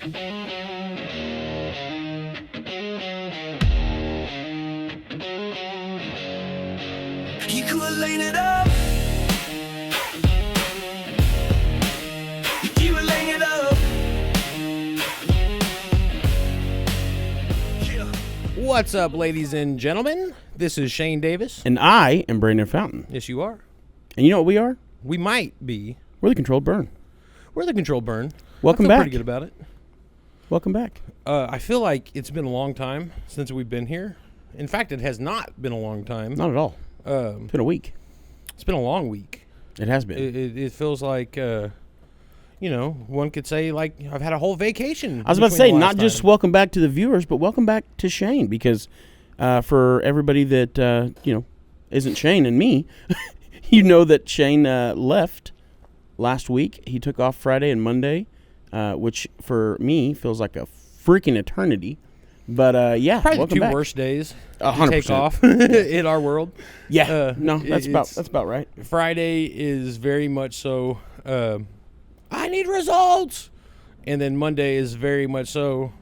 You could laying it up. You keep laying it up. Yeah. What's up, ladies and gentlemen? This is Shane Davis. And I am Brandon Fountain. Yes, you are. And you know what we are? We might be. We're the Controlled Burn. We're the Controlled Burn. Welcome I feel back. pretty good about it. Welcome back. I feel like it's been a long time since we've been here. In fact, it has not been a long time. Not at all. It's been a week. It's been a long week. It has been. It feels like, one could say, like, I've had a whole vacation. I was about to say, between the not last just time. welcome back to the viewers, but welcome back to Shane, because for everybody that, isn't Shane and me, you know that Shane left last week. He took off Friday and Monday, which for me feels like a freaking eternity. But, yeah, Probably the welcome two back. worst days to 100%. take off in our world. Yeah, no, it's- that's about right. Friday is very much so, I need results. And then Monday is very much so,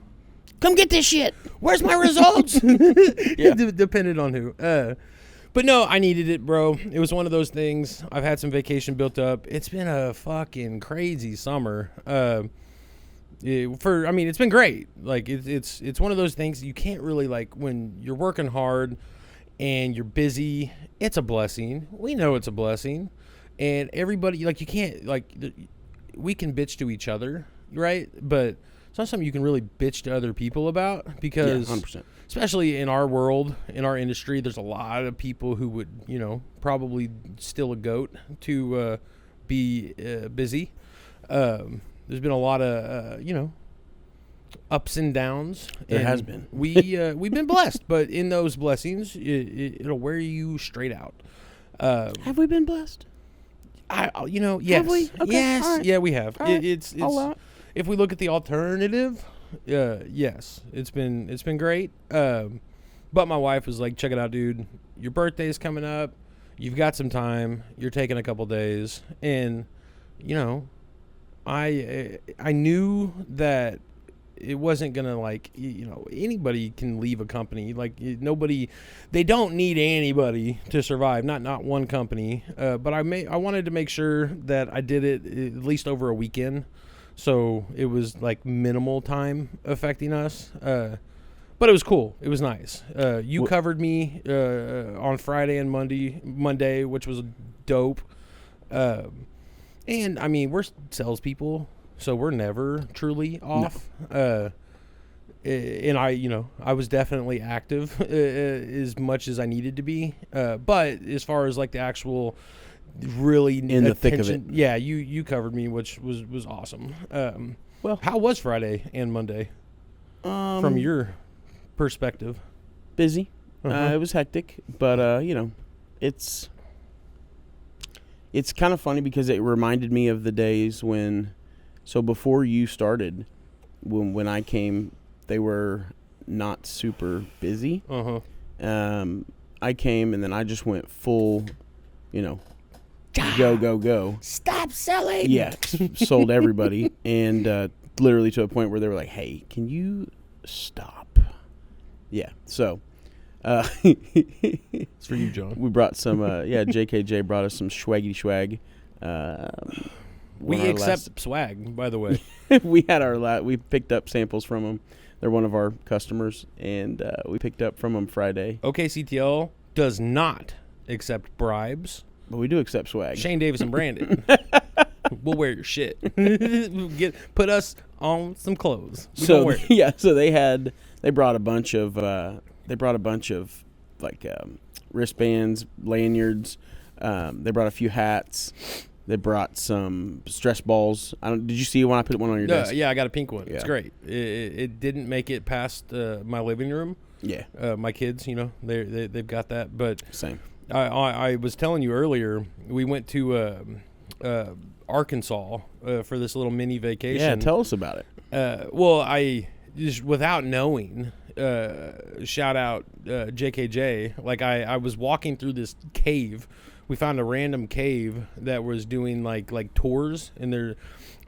Come get this shit. where's my results? Yeah. Depended on who. But no, I needed it, bro. It was one of those things. I've had some vacation built up. It's been a fucking crazy summer. It's been great. Like it's one of those things you can't really, like, when you're working hard and you're busy, it's a blessing. We know it's a blessing. And everybody, like, you can't, like, we can bitch to each other, right? But it's not something you can really bitch to other people about, because 100%. especially in our world, in our industry, there's a lot of people who would, probably steal a goat to be busy. There's been a lot of, ups and downs. There and has been. We've been blessed, but in those blessings, it'll wear you straight out. Have we been blessed? Yes. Have we? Okay, Yes. all right. Yeah, we have. All right. It's I'll allow it. if we look at the alternative, yes, it's been great. But my wife was like, check it out, dude. Your birthday's coming up. You've got some time. You're taking a couple days. And, I knew that it wasn't going to, like, anybody can leave a company. Like, they don't need anybody to survive. Not one company. But I wanted to make sure that I did it at least over a weekend. So it was, like, minimal time affecting us. But it was cool. It was nice. You covered me on Friday and Monday, which was dope. And, I mean, we're salespeople, so we're never truly off. No. And I was definitely active as much as I needed to be. But as far as, like, the actual really in the thick of it. Yeah, you covered me, which was awesome. Well, how was Friday and Monday from your perspective? Busy. Uh-huh. It was hectic, but it's kind of funny because it reminded me of the days so before you started, when I came, they were not super busy. Uh-huh. I came and then I just went full, go. Stop selling. Yeah, sold everybody, and literally to a point where they were like, "Hey, can you stop?" Yeah, so It's for you, John. we brought some. JKJ brought us some swaggy swag. We accept swag, by the way. We had we picked up samples from them. They're one of our customers, and we picked up from them Friday. OKCTL does not accept bribes. But we do accept swag. Shane Davis and Brandon. We'll wear your shit. Put us on some clothes. We So don't wear it. so they brought a bunch of like wristbands, lanyards. They brought a few hats. They brought some stress balls. Did you see when I put one on your desk? Yeah, I got a pink one. It's Yeah. great. It didn't make it past my living room. Yeah. My kids, they've got that. But Same. I was telling you earlier, we went to Arkansas for this little mini vacation. Yeah, tell us about it. Well, I just, without knowing, shout out JKJ. Like, I was walking through this cave. We found a random cave that was doing like tours, and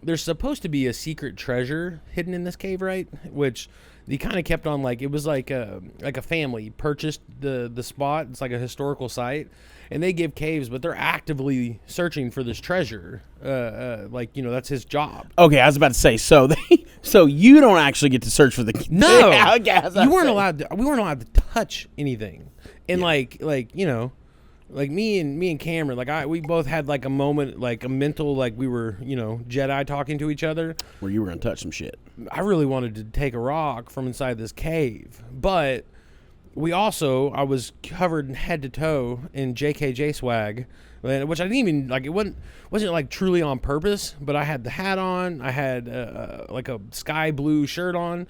there's supposed to be a secret treasure hidden in this cave, right? Which they kind of kept on like it was like a family purchased the spot. It's like a historical site, and they give caves, but they're actively searching for this treasure. Like that's his job. Okay, I was about to say so you don't actually get to search for the No, Yeah, okay, I was about you to weren't say. allowed. We weren't allowed to touch anything, and like me and Cameron, we both had like a moment, like a mental, like we were Jedi talking to each other. Where you were gonna touch some shit. I really wanted to take a rock from inside this cave, but I was covered head to toe in JKJ swag, which I didn't even like. It wasn't like truly on purpose, but I had the hat on. I had like a sky blue shirt on,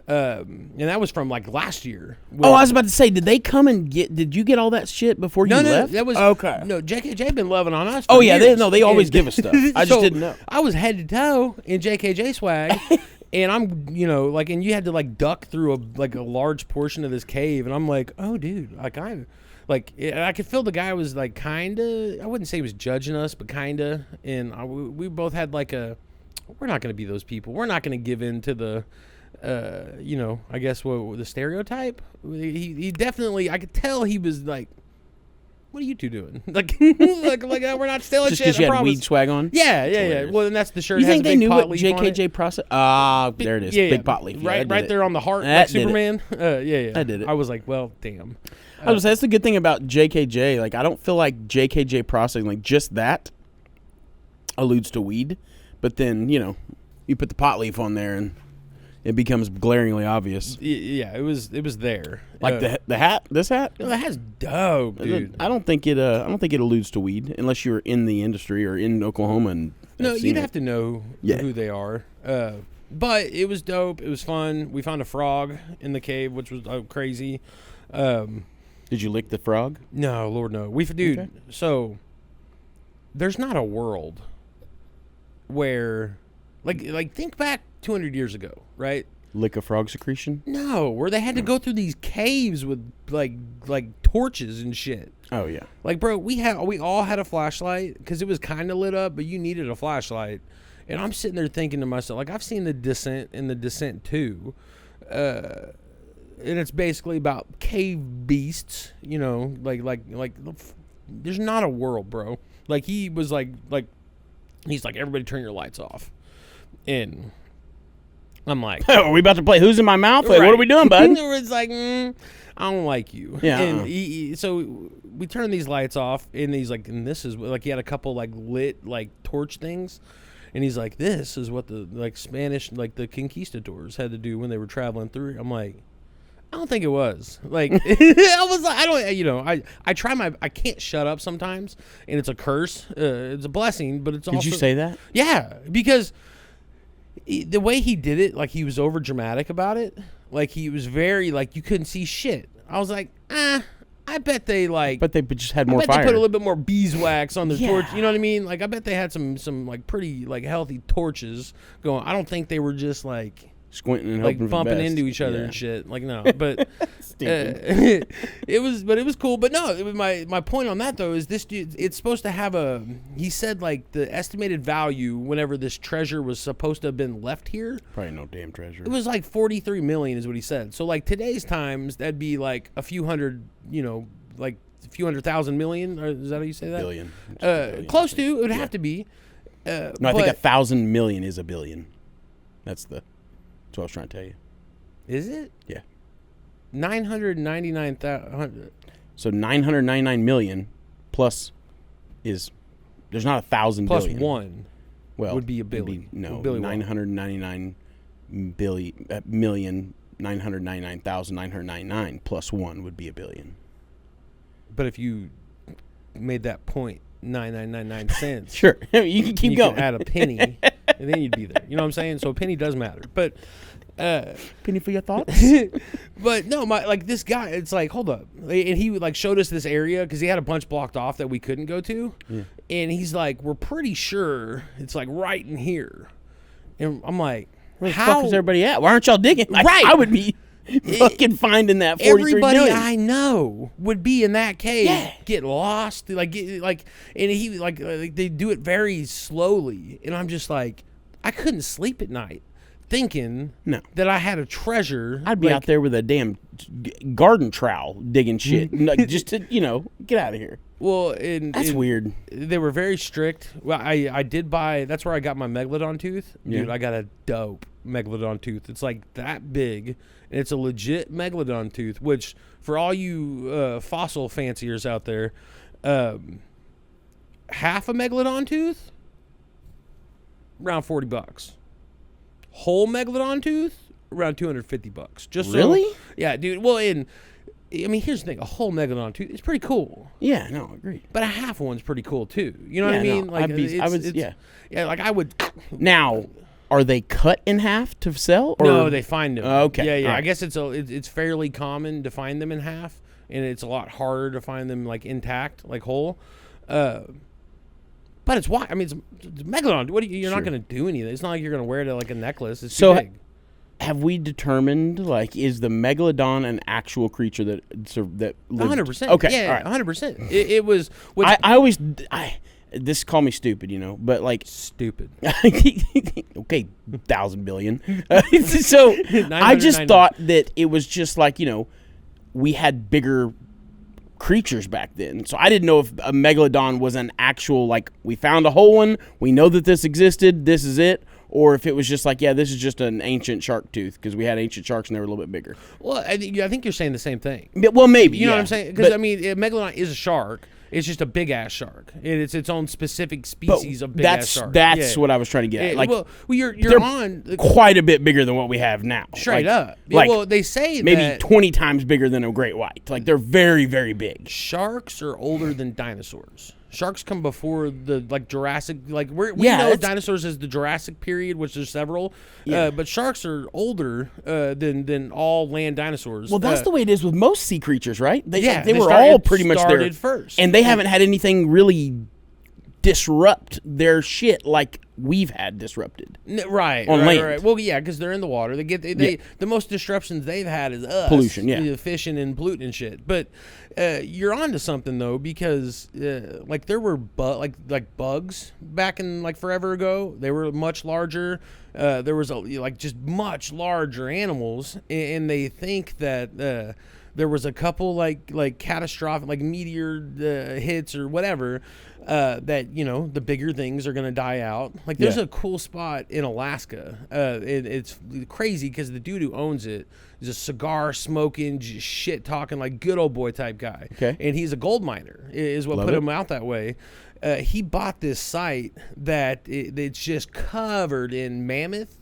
and that was from like last year. Oh, I was about to say, did you get all that shit before you left? That was okay. No, JKJ been loving on us. Oh for yeah, years. they always give us stuff. I just didn't know. I was head to toe in JKJ swag. And I'm, and you had to like duck through a large portion of this cave, and I'm like, oh, dude, I could feel the guy was like kinda, I wouldn't say he was judging us, but kinda, and we both had like we're not gonna be those people. We're not gonna give in to the, I guess the stereotype. He definitely, I could tell he was like, what are you two doing? Like we're not stealing Just shit. because you I had promise. weed swag on? Yeah. Well, and that's the shirt. You has think a they big knew pot what leaf on it. JKJ process? Ah, there it is. Yeah, Big pot leaf. Yeah, right there on the heart, That like did it. Superman. Yeah. I did it. I was like, well, damn. I was gonna say, that's the good thing about JKJ. Like, I don't feel like JKJ processing, like just that alludes to weed, but then you put the pot leaf on there and it becomes glaringly obvious. Yeah, it was there. Like the hat, this hat. That hat's dope, dude. I don't think it alludes to weed unless you're in the industry or in Oklahoma and No, have you'd seen have to know Yeah. who they are. But it was dope. It was fun. We found a frog in the cave, which was crazy. Did you lick the frog? No, Lord, no. Okay. So there's not a world where, like think back 200 years ago, right? Lick a frog secretion? No, where they had to go through these caves with like torches and shit. Oh yeah. Like, bro, we all had a flashlight because it was kind of lit up, but you needed a flashlight. And I'm sitting there thinking to myself, like, I've seen The Descent and The Descent 2, and it's basically about cave beasts, like there's not a world, bro. Like, he was like he's like, everybody turn your lights off. And I'm like, Oh, are we about to play Who's in My Mouth? Wait, right. what are we doing, bud? It's like, I don't like you. Yeah, And so we turned these lights off, and he's like, and this is like, he had a couple like lit like torch things, and he's like, this is what the like Spanish, like the conquistadors had to do when they were traveling through. I'm like, I don't think it was like I was like, I don't, I try I can't shut up sometimes, and it's a curse. It's a blessing, but it's also. Did you say that? Yeah, because the way he did it, like he was over dramatic about it. Like he was very like you couldn't see shit. I was like, I bet they like. But they just had more I bet fire. they put a little bit more beeswax on the Yeah. torch. You know what I mean? Like I bet they had some like pretty like healthy torches going. I don't think they were just like Squinting and like hoping for the bumping best. into each other Yeah. and shit. Like no, but Stinking. it was cool. But no, my point on that though is this dude. It's supposed to have a. He said like the estimated value whenever this treasure was supposed to have been left here. Probably no damn treasure. It was like 43 million is what he said. So like today's times that'd be like a few hundred. Like a few 100,000 million. Or is that how you say that? Billion. Close to. It would have to be. No, I think 1,000 million is a billion. That's what I was trying to tell you. Is it? Yeah. 999,000. So 999 million plus is there's not 1,000 Plus billion. one Well, would be a it'd billion. no, Billy 999 million 999,999 plus one would be a billion. But if you made that point 9999 cents, Sure, you can keep you going. could add a penny, and then you'd be there. You know what I'm saying? So a penny does matter. But Penny for your thoughts. but no, this guy, it's like, hold up. And he like showed us this area because he had a bunch blocked off that we couldn't go to. Yeah. And he's like, we're pretty sure it's like right in here. And I'm like, Where the fuck is everybody at? Why aren't y'all digging? Like, Right. I would be fucking finding that 43 everybody million. I know would be in that cave, Yeah. get lost, and he like they do it very slowly, and I'm just like, I couldn't sleep at night thinking No. that I had a treasure. I'd be out there with a damn garden trowel digging shit, like, just to get out of here. Well, That's weird. They were very strict. Well, I did buy. That's where I got my megalodon tooth, dude. Yeah. I got a dope megalodon tooth. It's like that big, and it's a legit megalodon tooth. Which, for all you fossil fanciers out there, half a megalodon tooth, around $40. Whole megalodon tooth, around $250. Just Really? So, yeah, dude. Well, I mean, here's the thing: a whole megalodon tooth is pretty cool. Yeah, no, agreed. But a half one's pretty cool too. You know Yeah, what I mean? no, Like yeah. Like I would. Now, are they cut in half to sell? Or? No, they find them. Okay, Yeah. all right. I guess it's fairly common to find them in half, and it's a lot harder to find them like intact, like whole. But it's why. I mean, it's megalodon. You're not going to do anything. It's not like you're going to wear it like a necklace. It's too big. Have we determined, like, is the megalodon an actual creature that lived? 100%. Okay, Yeah, all right. 100%. It was. This call me stupid, but like stupid. okay, 1,000 billion. So I just thought that it was just like we had bigger creatures back then. So I didn't know if a megalodon was an actual, like, we found a whole one, we know that this existed, this is it, or if it was just like, yeah, this is just an ancient shark tooth because we had ancient sharks and they were a little bit bigger. Well, I think you're saying the same thing. Well, maybe. You know what I'm saying? Because I mean, a megalodon is a shark. It's just a big ass shark. It's its own specific species of big ass shark. That's what I was trying to get at. Like, well, you're on quite a bit bigger than what we have now. Straight up. Like, well, they say maybe that 20 times bigger than a great white. Like, they're very, very big. Sharks are older than dinosaurs. Sharks come before the Jurassic. Like we Yeah, know dinosaurs is the Jurassic period, which there's several. Yeah. But sharks are older than all land dinosaurs. Well, that's the way it is with most sea creatures, right? They were started- all pretty much there started first. and they haven't had anything really disrupt their shit like we've had disrupted. Right, on land. Right. Well, yeah, because they're in the water. They get the most disruptions they've had is us Pollution, yeah. fishing and polluting and shit. But you're onto something though, because like there were like bugs back in like forever ago. They were much larger. There was just much larger animals, and they think that there was a couple like catastrophic like meteor hits or whatever. That the bigger things are going to die out. Like there's a cool spot in Alaska. It's crazy because the dude who owns it is a cigar smoking, just shit talking, like good old boy type guy. Okay. And he's a gold miner. Is what Love put it. him out that way. He bought this site that it's just covered in mammoth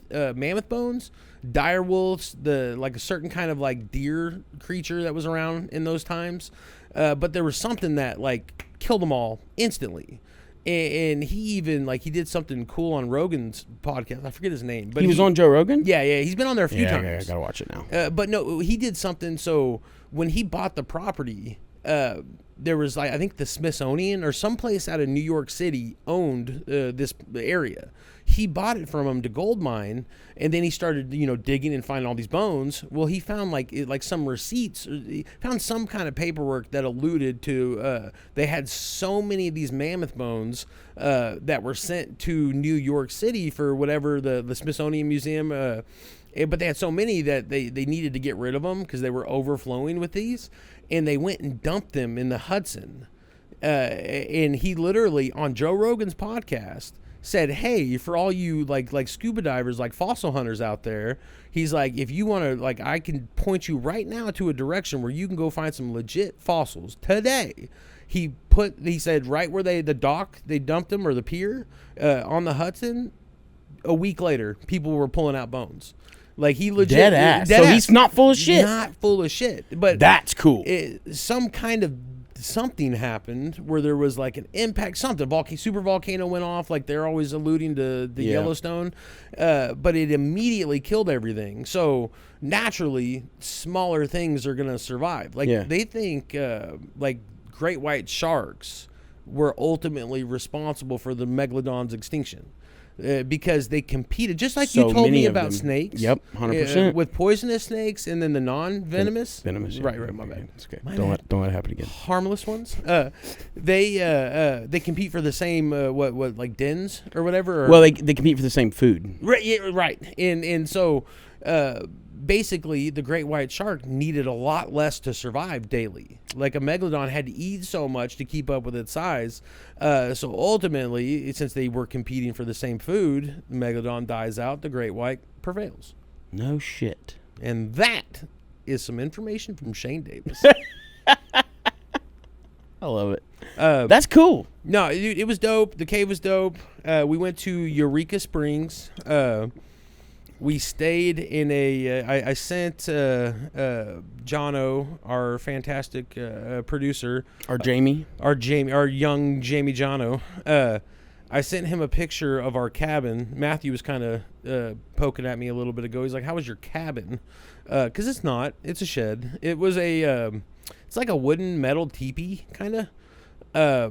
bones, dire wolves, like a certain kind of like deer creature that was around in those times. But there was something that like killed them all instantly. And he even he did something cool on Rogan's podcast. I forget his name, but He was on Joe Rogan? Yeah, he's been on there a few times. I gotta watch it now. But no, he did something. So when he bought the property, there was I think the Smithsonian or someplace out of New York City owned this area. He bought it from him to gold mine, and then he started digging and finding all these bones. Well, he found like some receipts. He found some kind of paperwork that alluded to they had so many of these mammoth bones that were sent to New York City for whatever the Smithsonian Museum. But they had so many that they needed to get rid of them because they were overflowing with these, and they went and dumped them in the Hudson. And he literally on Joe Rogan's podcast said, hey, for all you like scuba divers, like fossil hunters out there, he's like, if you want to, I can point you right now to a direction where you can go find some legit fossils today. He said right where the dock they dumped them, or the pier on the Hudson, a week later people were pulling out bones. Like he legit Dead ass. So he's not full of shit. Not full of shit. But that's cool. Some kind of something happened where there was like an impact, something super volcano went off, like they're always alluding to the Yellowstone, but it immediately killed everything. So naturally smaller things are going to survive. They think like great white sharks were ultimately responsible for the megalodon's extinction. because they competed, just like So you told many me of about them. snakes. Yep, 100%. With poisonous snakes and then the non-venomous. Venomous. Right, my bad. It's okay. My Don't bad. let it happen again. Harmless ones. They compete for the same what like dens or whatever. Or, Well, they compete for the same food. right, yeah, right, and so basically the great white shark needed a lot less to survive daily. Like a megalodon had to eat so much to keep up with its size. So ultimately, since they were competing for the same food, the megalodon dies out. The great white prevails. No shit. And that is some information from Shane Davis. I love it. That's cool. No, it was dope. The cave was dope. We went to Eureka Springs. We stayed in a. I sent Jono, our fantastic producer, Our Jamie. our young Jamie Jono. I sent him a picture of our cabin. Matthew was kind of poking at me a little bit ago. He's like, "How was your cabin?" Because it's not. It's a shed. It was a. It's like a wooden metal teepee kind of. I'll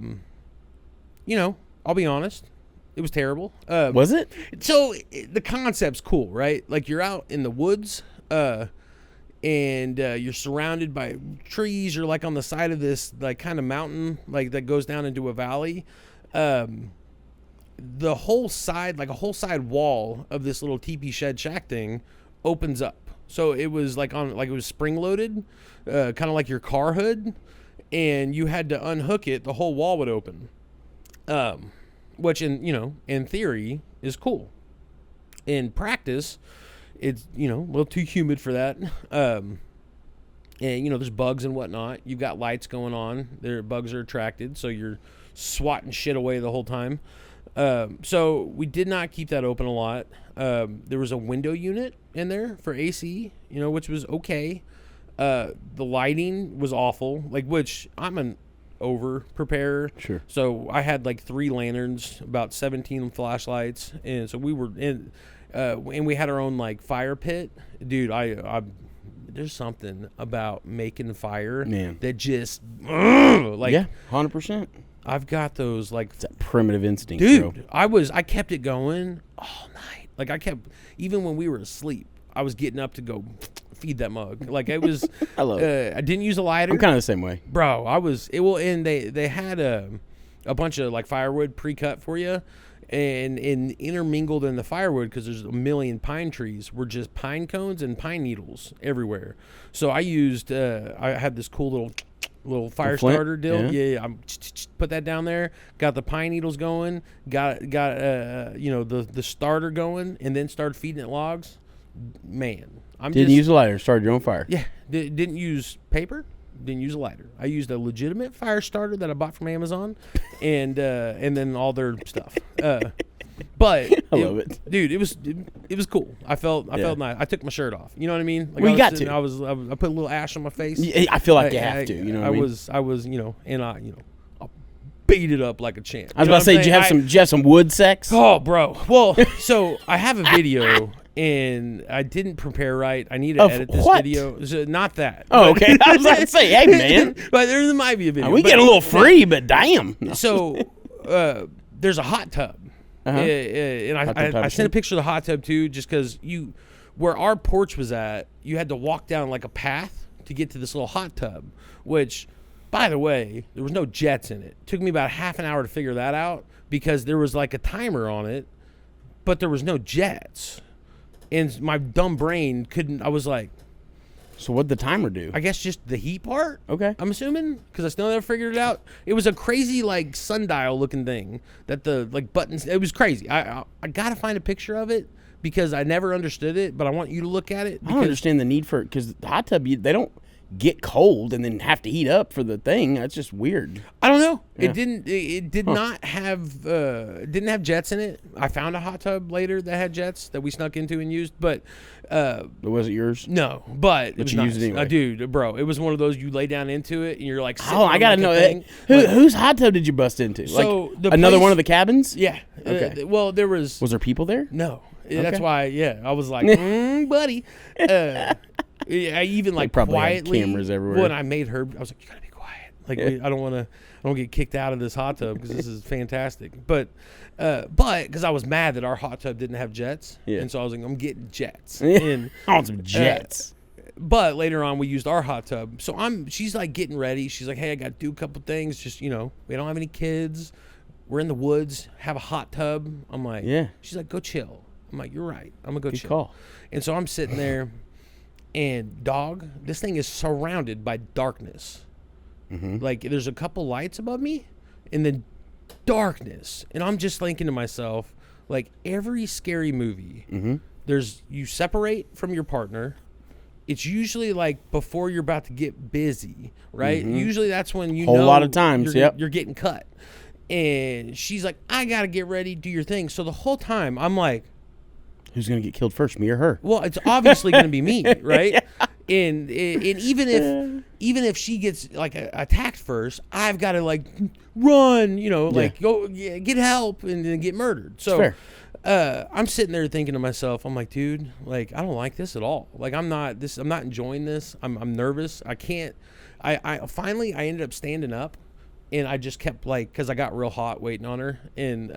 be honest. It was terrible. Was it? So the concept's cool, right? Like you're out in the woods, and you're surrounded by trees. You're like on the side of this like kind of mountain, like that goes down into a valley. The whole side, like a whole side wall of this little teepee shed shack thing, opens up. So it was like it was spring loaded, kind of like your car hood, and you had to unhook it. The whole wall would open. Which in theory is cool. In practice, it's a little too humid for that. And there's bugs and whatnot. You've got lights going on. Bugs are attracted, so you're swatting shit away the whole time. So we did not keep that open a lot. There was a window unit in there for AC, which was okay. The lighting was awful, which I'm an over preparer. Sure. So I had like 3 lanterns, about 17 flashlights, and so we were in, and we had our own like fire pit. Dude, I there's something about making fire, Man. that just Yeah, 100%. I've got those It's that primitive instinct, dude. bro. I kept it going all night. Like I kept, even when we were asleep, I was getting up to go feed that mug. Like it was. I love it. I didn't use a lighter. I'm kind of the same way. Bro, and they had a bunch of like firewood pre-cut for you, and intermingled in the firewood, because there's a million pine trees, were just pine cones and pine needles everywhere. So I used I had this cool little fire flint? starter deal. Yeah. I put that down there, got the pine needles going, got the starter going, and then started feeding it logs. Man, Didn't use a lighter. Started your own fire. Yeah, didn't use paper. Didn't use a lighter. I used a legitimate fire starter that I bought from Amazon, and then all their stuff. But I love it, dude. It was cool. I felt nice. I took my shirt off. You know what I mean? Well, you got to. I put a little ash on my face. Yeah, I feel like you have to. You know what I mean? I was and I beat it up like a champ. I was about to say, did you have some wood sex? Oh, bro. Well, so I have a video. And I didn't prepare right. I need to edit this video. So not that. Oh, okay. I was about to say, hey, man. But there might be a video. We get a little free, but damn. So there's a hot tub. Uh-huh. And I sent a picture of the hot tub, too, just because where our porch was at, you had to walk down like a path to get to this little hot tub, which, by the way, there was no jets in it. It took me about half an hour to figure that out, because there was like a timer on it, but there was no jets. And my dumb brain couldn't. I was like, so what'd the timer do? I guess just the heat part. Okay. I'm assuming, because I still never figured it out. It was a crazy like sundial looking thing that the like buttons. It was crazy. I gotta find a picture of it, because I never understood it. But I want you to look at it. I don't understand the need for it, because the hot tub, they don't get cold and then have to heat up for the thing. That's just weird. I don't know. Yeah. It did not have didn't have jets in it. I found a hot tub later that had jets that we snuck into and used, but was it yours? No, but it was you nice. used it anyway. Dude, bro, it was one of those you lay down into it and you're like, I gotta know that. Whose hot tub did you bust into? So like another one of the cabins? Yeah. Okay. Well, there was there people there? No. Okay. That's why. Yeah, I was like, buddy. I even like probably had quietly cameras everywhere. when I made her, I was like, you gotta be quiet. Like I don't get kicked out of this hot tub because this is fantastic. But because I was mad that our hot tub didn't have jets, and so I was like, I'm getting jets. And I want some jets. But later on, we used our hot tub. So she's like getting ready. She's like, hey, I got to do a couple things. Just, we don't have any kids. We're in the woods, have a hot tub. I'm like, yeah. She's like, go chill. I'm like, you're right. I'm going to go chill. Call. And so I'm sitting there, and dog, this thing is surrounded by darkness. Mm-hmm. Like, there's a couple lights above me, and then darkness. And I'm just thinking to myself, like, every scary movie, you separate from your partner. It's usually like before you're about to get busy, right? Mm-hmm. Usually that's when you know a lot of times, you're getting cut. And she's like, I got to get ready, do your thing. So the whole time I'm like, who's going to get killed first, me or her? Well, it's obviously going to be me, right? Yeah. And even if she gets like attacked first, I've got to like run, like go get help and then get murdered. So I'm sitting there thinking to myself, I'm like, dude, like I don't like this at all. Like I'm not enjoying this. I'm nervous. I can't. I finally ended up standing up. And I just kept like, because I got real hot waiting on her, and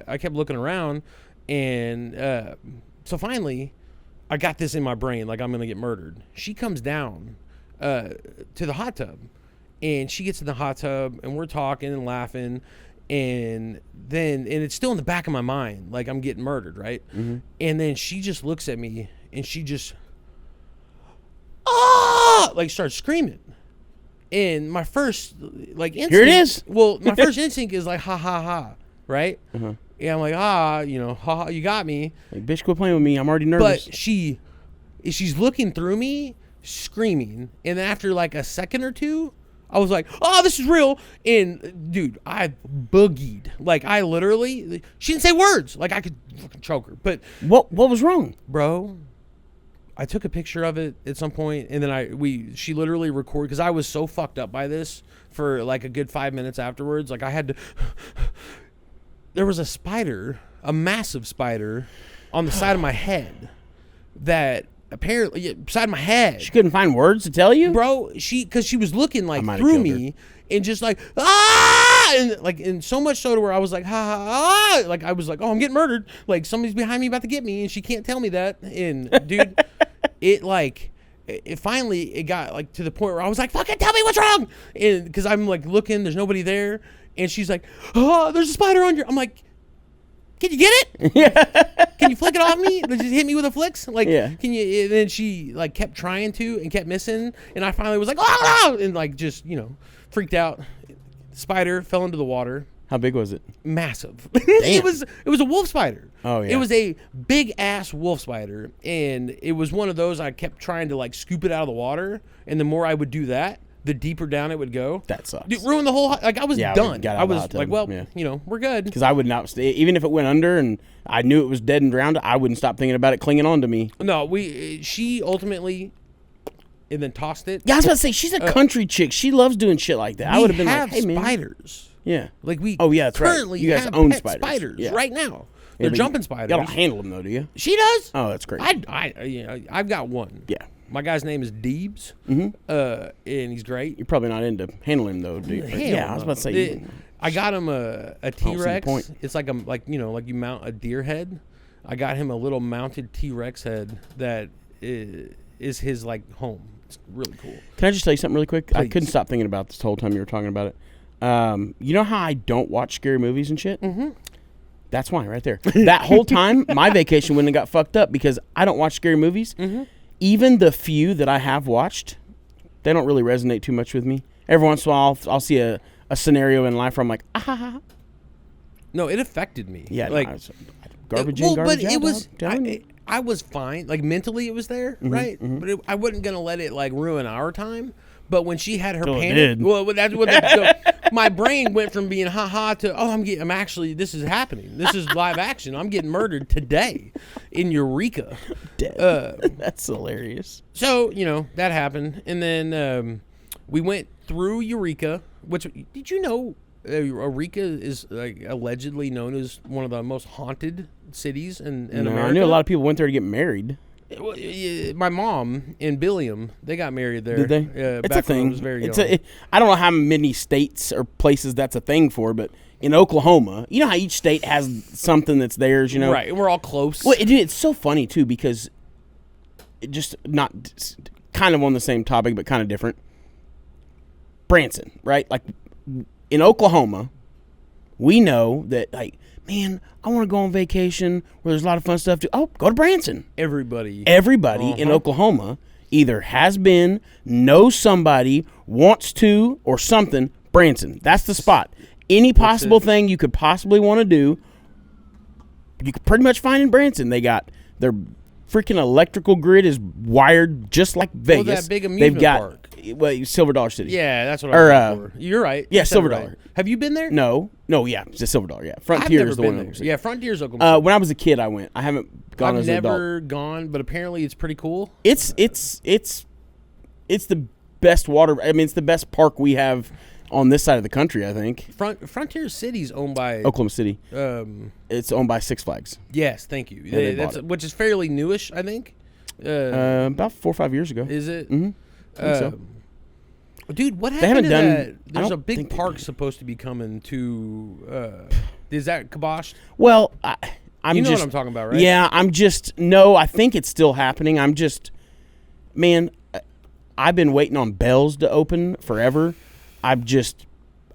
I kept looking around, and so finally, I got this in my brain, like I'm gonna get murdered. She comes down to the hot tub, and she gets in the hot tub, and we're talking and laughing, and it's still in the back of my mind, like I'm getting murdered, right? Mm-hmm. And then she just looks at me, and she just like starts screaming. And my first, like, instinct... Here it is. Well, my first instinct is like, ha, ha, ha, right? Uh-huh. Yeah, I'm like, ha, ha, you got me. Like, bitch, quit playing with me. I'm already nervous. But she's looking through me, screaming. And then after, like, a second or two, I was like, oh, this is real. And, dude, I boogied. Like, I literally... She didn't say words. Like, I could fucking choke her. But... What was wrong? Bro... I took a picture of it at some point, and then she literally recorded, because I was so fucked up by this for like a good 5 minutes afterwards. Like I had to. There was a spider, a massive spider, on the side of my head. That apparently side of my head. She couldn't find words to tell you, bro. Because she was looking like through me and just like and so much so to where I was like ha ha ha, like I was like, oh, I'm getting murdered. Like somebody's behind me about to get me, and she can't tell me that. And dude. It finally got like to the point where I was like, fucking tell me what's wrong. And because I'm like looking, there's nobody there. And she's like, oh, there's a spider on your. I'm like, can you get it? Yeah. Can you flick it off me? Just hit me with a flicks? Like, can you? And then she like kept trying to and kept missing. And I finally was like, oh, no! And like just, freaked out. Spider fell into the water. How big was it? Massive. It was a wolf spider. Oh, yeah. It was a big ass wolf spider, and it was one of those I kept trying to like scoop it out of the water, and the more I would do that, the deeper down it would go. That sucks. Dude, ruined the whole. Like I was done. I was like, well, we're good. Because I would not stay, even if it went under and I knew it was dead and drowned, I wouldn't stop thinking about it clinging on to me. No, she ultimately. And then tossed it. Yeah, I was about to say she's a country chick. She loves doing shit like that. I would have been like, "Hey, man, spiders." Yeah. Like we. Oh yeah, that's currently right. You guys have own spiders right now. They're jumping spiders. Y'all don't handle them though, do you? She does. Oh, that's great. I've got one. Yeah. My guy's name is Deebs. Mm-hmm. And he's great. You're probably not into handling him though, do you? Yeah, I was about to say. I got him a T-Rex. It's like you mount a deer head. I got him a little mounted T-Rex head that is his like home. It's really cool. Can I just tell you something really quick? Please. I couldn't stop thinking about this the whole time you were talking about it. You know how I don't watch scary movies and shit? Mm-hmm. That's why, right there. That whole time, my vacation wouldn't have got fucked up because I don't watch scary movies. Mm-hmm. Even the few that I have watched, they don't really resonate too much with me. Every once in a while, I'll see a scenario in life where I'm like, ah ha ha. No, it affected me. Yeah, like garbage in, garbage out. But it was. I was fine. Like mentally, it was there, right? Mm-hmm. But I wasn't gonna let it like ruin our time. But when she had her panic, well, that's what my brain went from being ha to I'm actually this is happening. This is live action. I'm getting murdered today in Eureka. Dead. That's hilarious. So that happened, and then we went through Eureka. Which did you know? Eureka is like allegedly known as one of the most haunted cities in America. I knew a lot of people went there to get married. Well, my mom in Billiam, they got married there. Did they? Yeah, It's back a thing. when I was very young. I don't know how many states or places that's a thing for, but in Oklahoma, you know how each state has something that's theirs, you know? Right, and we're all close. Well, it's so funny, too, because it just not kind of on the same topic, but kind of different. Branson, right? Like, in Oklahoma, we know that, like, man, I want to go on vacation where there's a lot of fun stuff to. Oh, go to Branson. Everybody In Oklahoma either has been, knows somebody, wants to, or something. Branson. That's the spot. Any possible thing you could possibly want to do, you could pretty much find in Branson. They got their freaking electrical grid is wired just like Vegas. Well, that big amusement park. Well, Silver Dollar City. Yeah, that's what I was looking for. You're right. Yeah, You said Silver it right. Dollar. Have you been there? No, yeah, it's just Silver Dollar. Yeah, I've Frontier never is the been one. there. Oklahoma City. Yeah, Frontier's Oklahoma City. When I was a kid, I went. I haven't gone I've as an adult. never gone, but apparently it's pretty cool. It's the best water. I mean, it's the best park we have on this side of the country. I think Frontier City's owned by Oklahoma City. It's owned by Six Flags. Yes, thank you. they bought it. Which is fairly newish, I think. About 4 or 5 years ago. Is it? Mm-hmm. I think so. Dude, what They haven't happened to done- that? I There's don't a big think they park did. supposed to be coming to. Is that kiboshed? Well, I'm You know just what I'm talking about, right? Yeah, no. I think it's still happening. I'm just, man. I've been waiting on Bell's to open forever.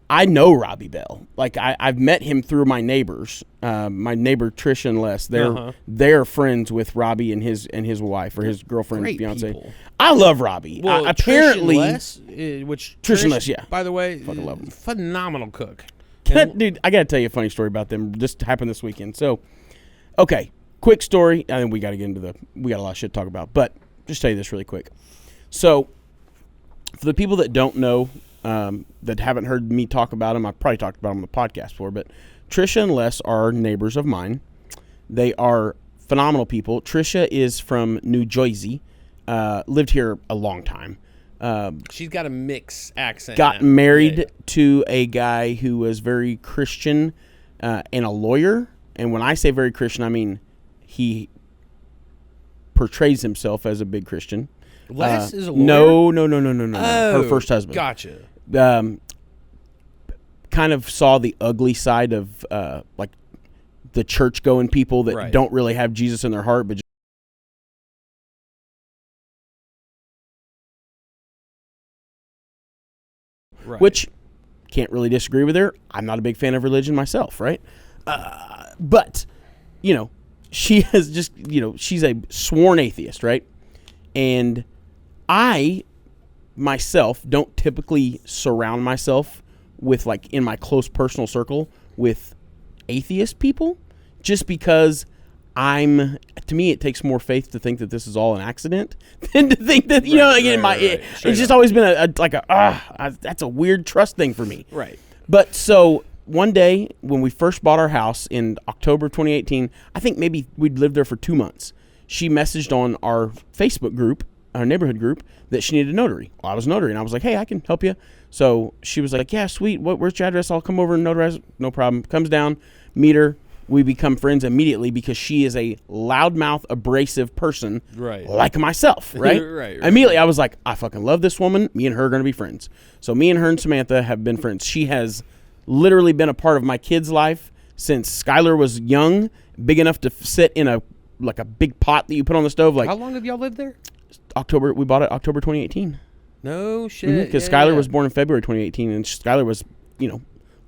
I know Robbie Bell. Like I've met him through my neighbors. My neighbor Trisha and Les. They're friends with Robbie and his wife or his girlfriend, Great fiance. people. I love Robbie. Well, Apparently, Trish and Les, which Trish and Les, yeah. By the way, Fucking love 'em. phenomenal cook. dude, I got to tell you a funny story about them. Just happened this weekend. So, okay, quick story. I think we got to get into we got a lot of shit to talk about, but just tell you this really quick. So, for the people that don't know, that haven't heard me talk about them, I've probably talked about them on the podcast before, but Trisha and Les are neighbors of mine. They are phenomenal people. Trisha is from New Jersey, lived here a long time. She's got a mixed accent. Got now. married Yeah. to a guy who was very Christian and a lawyer. And when I say very Christian, I mean he portrays himself as a big Christian. Les is a lawyer? No. Oh, Her first husband. Gotcha. Kind of saw the ugly side of like the church-going people that Right. don't really have Jesus in their heart, but Right. which can't really disagree with her. I'm not a big fan of religion myself, right? But you know, she has just she's a sworn atheist, right? And I myself don't typically surround myself with, like, in my close personal circle with atheist people, just because to me it takes more faith to think that this is all an accident than to think that it's just always been that's a weird trust thing for me. Right. But so one day when we first bought our house in October 2018, I think maybe we'd lived there for 2 months. She messaged on our Facebook group, our neighborhood group, that she needed a notary. Well, I was a notary, and I was like, hey, I can help you. So she was like, yeah, sweet. Where's your address? I'll come over and notarize. No problem. Comes down, meet her. We become friends immediately because she is a loudmouth, abrasive person, Right. like myself, right? Right. Immediately, I was like, I fucking love this woman. Me and her are going to be friends. So me and her and Samantha have been friends. She has literally been a part of my kid's life since Skylar was young, big enough to sit in a big pot that you put on the stove. Like, How long have y'all lived there? we bought it October 2018. No shit. Because Skylar was born in February 2018, and Skylar was,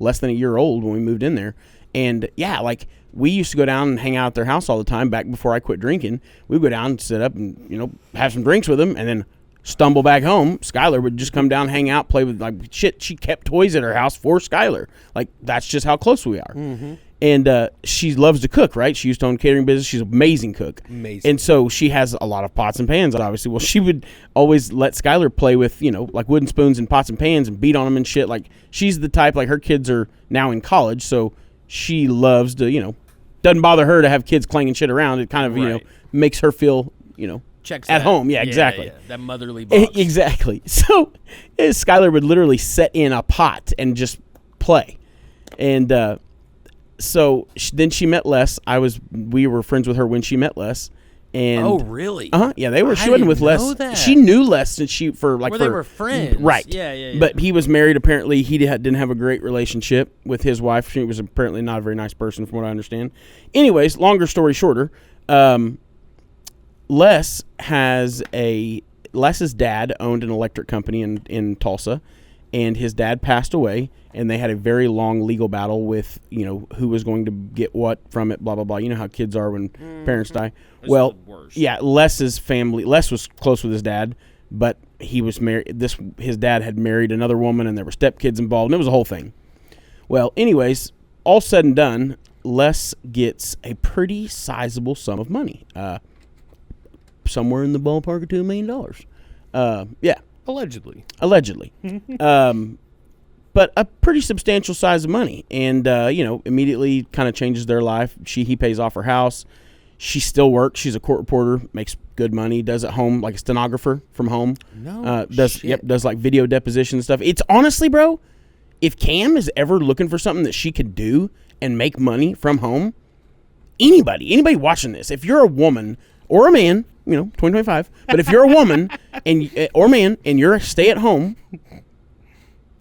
less than a year old when we moved in there. And yeah, like, we used to go down and hang out at their house all the time back before I quit drinking. We'd go down and sit up and, have some drinks with them, and then stumble back home. Skylar would just come down, hang out, play with, like, shit. She kept toys at her house for Skylar. Like, that's just how close we are. Mm-hmm. And she loves to cook, right? She used to own a catering business. She's an amazing cook. Amazing. And so she has a lot of pots and pans, obviously. Well, she would always let Skylar play with, like, wooden spoons and pots and pans and beat on them and shit. Like, she's the type, like, her kids are now in college, so she loves to, doesn't bother her to have kids clanging shit around. It kind of, Right. makes her feel, Checks at that. home. Yeah, exactly. Yeah. That motherly box. Exactly. So Skylar would literally set in a pot and just play. And so then she met Les. We were friends with her when she met Les. And Oh, really? Yeah, they were. She I wasn't with didn't Les. know that. She knew Les, and she for like Where for they were friends. right? Yeah. But he was married. Apparently, he didn't have a great relationship with his wife. She was apparently not a very nice person, from what I understand. Anyways, longer story shorter, Les's dad owned an electric company in Tulsa, and his dad passed away, and they had a very long legal battle with, who was going to get what from it, blah, blah, blah. You know how kids are when parents die. It's Well, the worst. yeah, Les was close with his dad, but he was married. His dad had married another woman, and there were stepkids involved, and it was a whole thing. Well, anyways, all said and done, Les gets a pretty sizable sum of money, somewhere in the ballpark of $2 million. Yeah. Allegedly. But a pretty substantial size of money. And, immediately kind of changes their life. He pays off her house. She still works. She's a court reporter, makes good money, does at home, like a stenographer from home. Does like video deposition stuff. It's honestly, bro, if Cam is ever looking for something that she could do and make money from home, anybody watching this, if you're a woman or a man, 2025. But if you're a woman or man and you're a stay at home,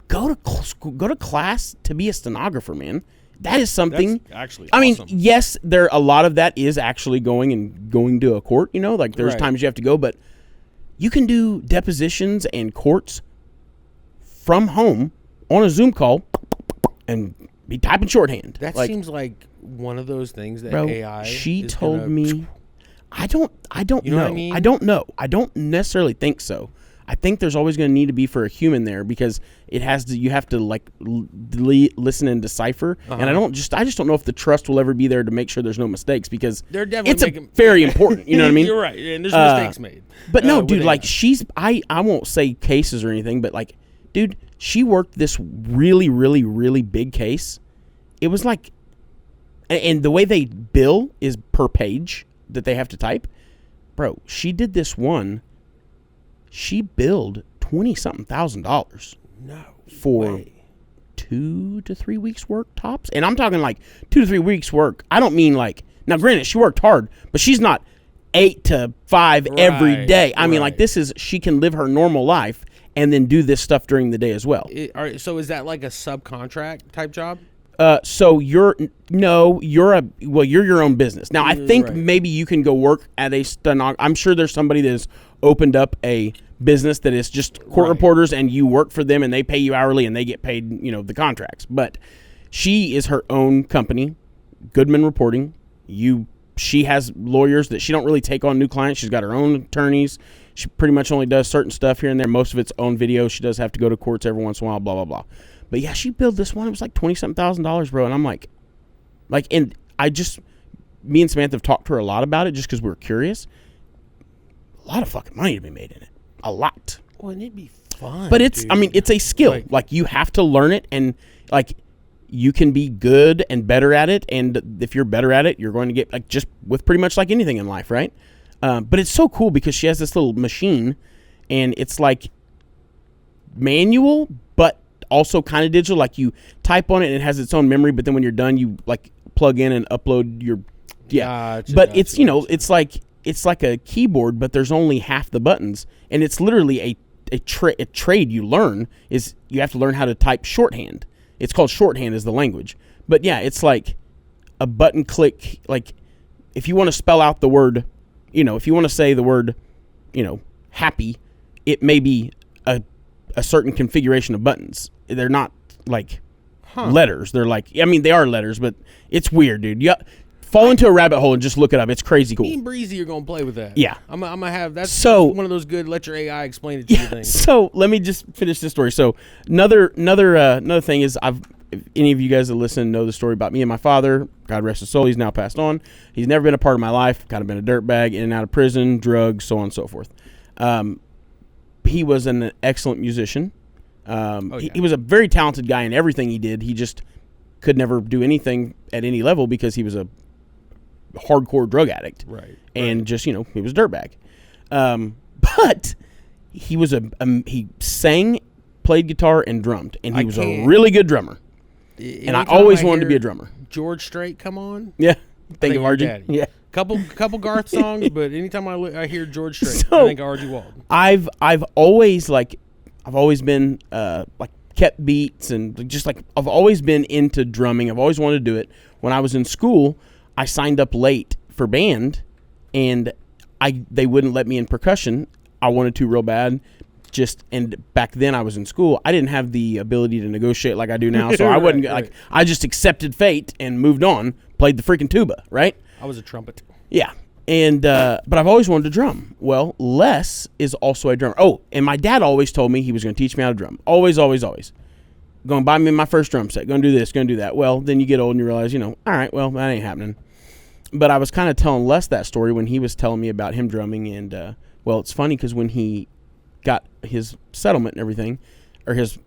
go to class to be a stenographer, man. That is something. That's actually I awesome. mean, yes, a lot of that is actually going to a court. Like there's Right. times you have to go, but you can do depositions and courts from home on a Zoom call and be typing shorthand. That seems like one of those things that bro, AI. she is told gonna, me. I don't You know know. what I mean? I don't know. I don't necessarily think so. I think there's always going to need to be for a human there because you have to like listen and decipher. And I just don't know if the trust will ever be there to make sure there's no mistakes because They're definitely it's very important. You know what I mean? You're right, and there's mistakes made. But no, with dude, like AI. I won't say cases or anything, but like, dude, she worked this really, really, really big case. It was like, and the way they bill is per page that they have to type. Bro, she did this one. She billed $20-something thousand No for way. 2 to 3 weeks work tops. And I'm talking like 2 to 3 weeks work. I don't mean like, now granted, she worked hard, but she's not 8 to 5 every day. I mean, like she can live her normal life and then do this stuff during the day as well. So is that like a subcontract type job? So you're your own business. Now I think maybe you can go work at a stenographer. I'm sure there's somebody that has opened up a business that is just court reporters and you work for them and they pay you hourly and they get paid, the contracts. But she is her own company, Goodman Reporting. She has lawyers that she don't really take on new clients. She's got her own attorneys. She pretty much only does certain stuff here and there. Most of it's own video. She does have to go to courts every once in a while, blah, blah, blah. But yeah, she billed this one. It was like $20-something thousand, bro. And I'm like, and me and Samantha have talked to her a lot about it just because we were curious. A lot of fucking money to be made in it. A lot. Well, it'd be fun. But it's, dude. I mean, it's a skill. Like you have to learn it and like you can be good and better at it. And if you're better at it, you're going to get like just with pretty much like anything in life, right? But it's so cool because she has this little machine and it's like manual, but also kind of digital. Like you type on it and it has its own memory, but then when you're done, you like plug in and upload your, But it's, it's like a keyboard, but there's only half the buttons. And it's literally a trade you learn is you have to learn how to type shorthand. It's called shorthand is the language. But yeah, it's like a button click. Like if you want to spell out the word, if you want to say the word, happy, it may be a certain configuration of buttons. They're not like letters. They're like, they are letters, but it's weird, dude. Yeah. Fall into a rabbit hole and just look it up. It's crazy cool. Me and Breezy are gonna play with that. Yeah, I'm gonna have that's one of those good let your AI explain it to you things. So let me just finish this story. So another thing is if any of you guys that listen know the story about me and my father. God rest his soul. He's now passed on. He's never been a part of my life. Kind of been a dirtbag, in and out of prison, drugs, so on and so forth. He was an excellent musician. He was a very talented guy in everything he did. He just could never do anything at any level because he was a hardcore drug addict. Right. And just, he was a dirtbag. But he was he sang, played guitar, and drummed. And he was a really good drummer. And I always wanted to be a drummer. George Strait come on. Yeah. Think of your Arjun. daddy. Yeah. Couple Garth songs, but anytime I hear George Strait, So, I think of R.G. Walton. I've always been like kept beats and just like I've always been into drumming. I've always wanted to do it. When I was in school, I signed up late for band, and they wouldn't let me in percussion. I wanted to real bad. And back then I was in school. I didn't have the ability to negotiate like I do now, so I wasn't like I just accepted fate and moved on. Played the freaking tuba, right? I was a trumpet. Yeah. And but I've always wanted to drum. Well, Les is also a drummer. Oh, and my dad always told me he was going to teach me how to drum. Always, always, always. Going to buy me my first drum set. Going to do this, going to do that. Well, then you get old and you realize, all right, well, that ain't happening. But I was kind of telling Les that story when he was telling me about him drumming. And, well, it's funny because when he got his settlement and everything, or his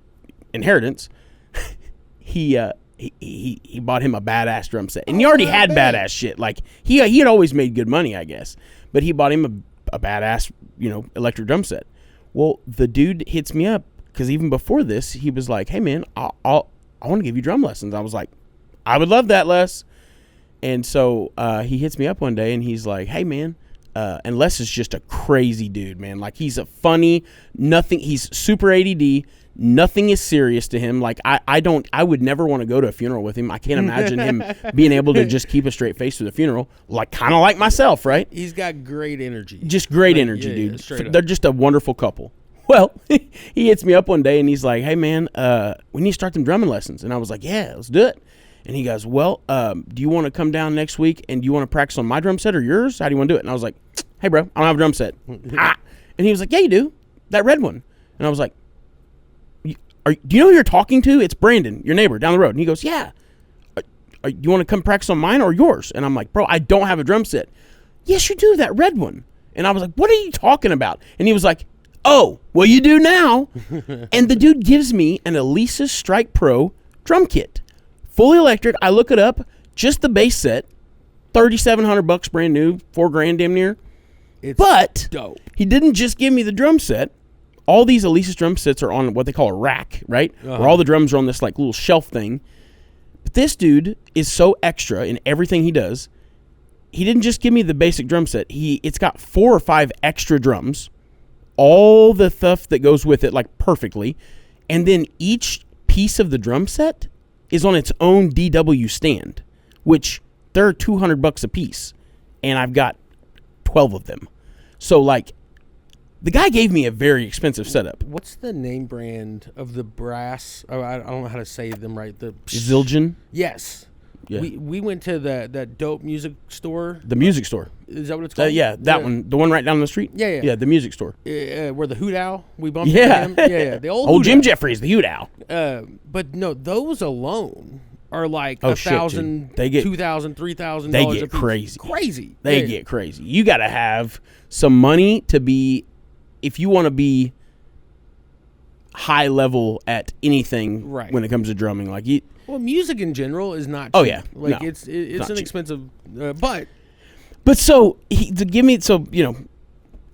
inheritance, he bought him a badass drum set, and he already had badass shit. Like he had always made good money, I guess, but he bought him a badass, electric drum set. Well, the dude hits me up because even before this, he was like, "Hey man, I want to give you drum lessons." I was like, "I would love that, Les." And so he hits me up one day, and he's like, "Hey man." And Les is just a crazy dude, man. Like he's he's super ADD. Nothing is serious to him. Like I would never want to go to a funeral with him. I can't imagine him being able to just keep a straight face through the funeral. Like kind of like myself, right? He's got great energy. Just great energy, yeah, dude. Straight up. They're just a wonderful couple. Well, he hits me up one day and he's like, "Hey man, we need to start them drumming lessons." And I was like, "Yeah, let's do it." And he goes, "Well, do you want to come down next week and do you want to practice on my drum set or yours? How do you want to do it?" And I was like, "Hey bro, I don't have a drum set." And he was like, "Yeah, you do. That red one." And I was like, do you know who you're talking to? It's Brandon, your neighbor down the road. And he goes, "Yeah. You want to come practice on mine or yours?" And I'm like, "Bro, I don't have a drum set." "Yes, you do, that red one." And I was like, "What are you talking about?" And he was like, "Oh, well, you do now." And the dude gives me an Elisa Strike Pro drum kit. Fully electric. I look it up. Just the bass set. $3,700 brand new. $4,000 damn near. But dope. He didn't just give me the drum set. All these Elisa's drum sets are on what they call a rack, right? Where all the drums are on this like little shelf thing. But this dude is so extra in everything he does. He didn't just give me the basic drum set. It's got 4 or 5 extra drums. All the stuff that goes with it, like perfectly. And then each piece of the drum set is on its own DW stand, which they're $200 a piece. And I've got 12 of them. So like, the guy gave me a very expensive setup. What's the name brand of the brass? Oh, I don't know how to say them right. The Zildjian? Yes. Yeah. We went to that dope music store. The music store. Is that what it's called? Yeah, that one. The one right down the street? Yeah. Yeah, the music store. Where the Hoot Owl, we bumped Yeah. into him. Yeah. The old Jim Hoot Jeffries, the Hoot Owl. Owl. But no, those alone are like $1,000, $2,000, $3,000. They get crazy. Crazy. They get crazy. You got to have some money to be, if you want to be high level at anything when it comes to drumming. Like well, music in general is not cheap. Oh, yeah. Like No, it's not an cheap. expensive, but so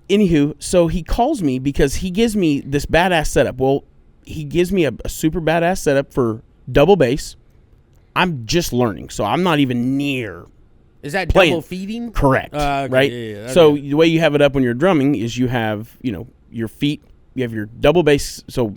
anywho, so he calls me because he gives me this badass setup. Well, he gives me a super badass setup for double bass. I'm just learning, so I'm not even near. Is that playing. double feeding? Correct. Okay, right? yeah, so the way you have it up when you're drumming is you have, your feet, you have your double bass, so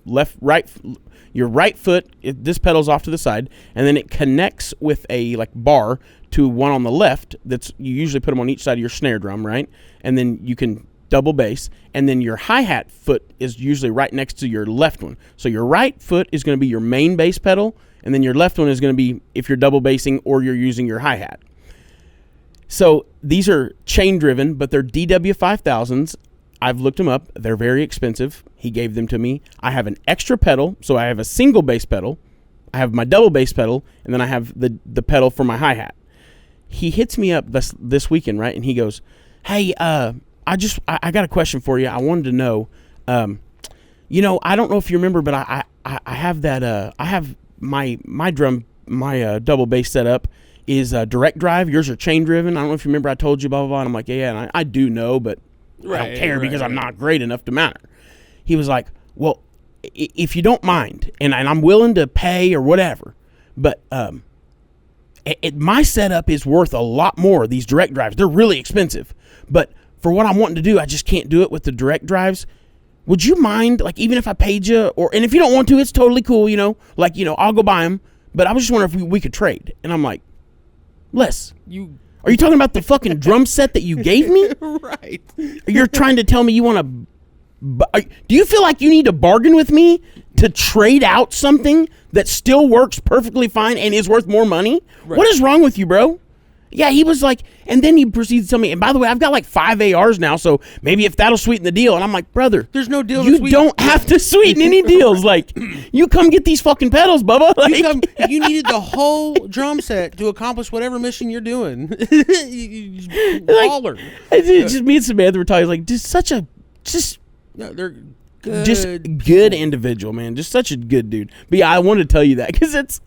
your right foot, this pedal's off to the side, and then it connects with a like bar to one on the left. You usually put them on each side of your snare drum, right? And then you can double bass, and then your hi-hat foot is usually right next to your left one. So your right foot is going to be your main bass pedal, and then your left one is going to be if you're double bassing or you're using your hi-hat. So these are chain driven, but they're DW5000s. I've looked them up. They're very expensive. He gave them to me. I have an extra pedal, so I have a single bass pedal. I have my double bass pedal, and then I have the pedal for my hi-hat. He hits me up this weekend, right? And he goes, "Hey, I got a question for you. I wanted to know, I don't know if you remember, but I have that, I have my double bass setup is direct drive. Yours are chain driven. I don't know if you remember I told you, blah, blah, blah." And I'm like, yeah, and I do know, but I don't care because I'm not great enough to matter. He was like, "Well, if you don't mind, and I'm willing to pay or whatever, but, and my setup is worth a lot more. These direct drives, they're really expensive. But for what I'm wanting to do, I just can't do it with the direct drives. Would you mind, like, even if I paid you, and if you don't want to, it's totally cool, I'll go buy them. But I was just wondering if we could trade. And I'm like, Les, are you talking about the fucking drum set that you gave me? Right. You're trying to tell me you want to... Do you feel like you need to bargain with me to trade out something that still works perfectly fine and is worth more money? Right. What is wrong with you, bro? Yeah, he was like, and then he proceeded to tell me, and by the way, I've got like 5 ARs now, so maybe if that'll sweeten the deal. And I'm like, brother, there's no deal. You don't have to sweeten any deals. Like, you come get these fucking pedals, Bubba. Like, you needed the whole drum set to accomplish whatever mission you're doing. Baller. Just me and Samantha were talking, like, they're good. Just good individual, man. Just such a good dude. But yeah, I wanted to tell you that because it's...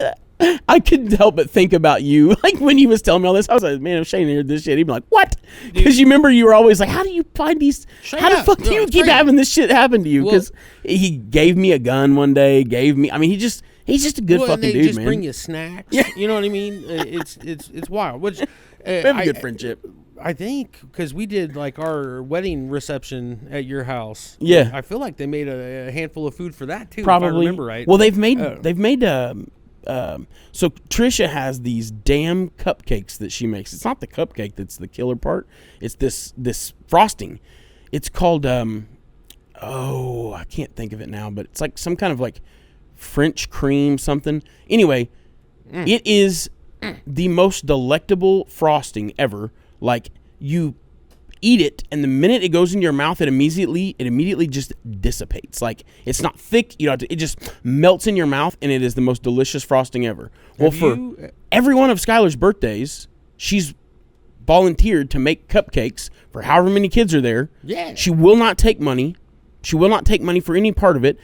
I couldn't help but think about you. Like, when he was telling me all this, I was like, man, if Shane heard this shit, he'd be like, what? Because you remember you were always like, how do you find these? How the fuck do you keep having this shit happen to you? Because he gave me a gun one day, he's just a good fucking dude, man. Just bring you snacks. Yeah. You know what I mean? It's wild. Which, we have a good friendship. I think because we did like our wedding reception at your house. Yeah. I feel like they made a handful of food for that too. Probably. If I remember right. Well, they've made so Trisha has these damn cupcakes that she makes. It's not the cupcake that's the killer part. It's this frosting. It's called I can't think of it now, but it's like some kind of like French cream something. Anyway, it is the most delectable frosting ever. Like, you eat it, and the minute it goes in your mouth, it immediately just dissipates. Like, it's not thick, it just melts in your mouth, and it is the most delicious frosting ever. Well, for every one of Skylar's birthdays, she's volunteered to make cupcakes for however many kids are there. Yeah. She will not take money. She will not take money for any part of it,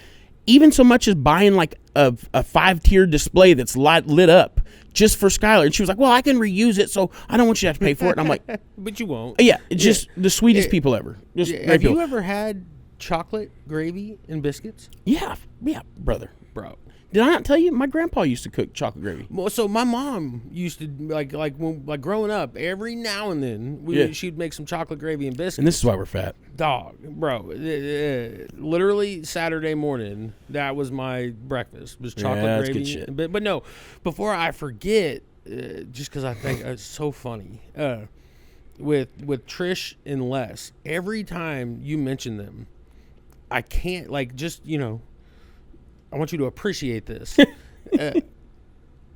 even so much as buying like a 5-tier display that's lit up just for Skylar. And she was like, well, I can reuse it, so I don't want you to have to pay for it. And I'm like, but you won't. Yeah, it's just the sweetest people ever. Just have you ever had chocolate gravy and biscuits? Yeah, brother. Bro. Did I not tell you? My grandpa used to cook chocolate gravy. Well, so my mom used to like growing up. Every now and then, she'd make some chocolate gravy and biscuits. And this is why we're fat, dog, bro. Literally Saturday morning, that was my breakfast. Was chocolate gravy. Good shit. But no, before I forget, just because I think it's so funny. With Trish and Les, every time you mention them, I can't I want you to appreciate this.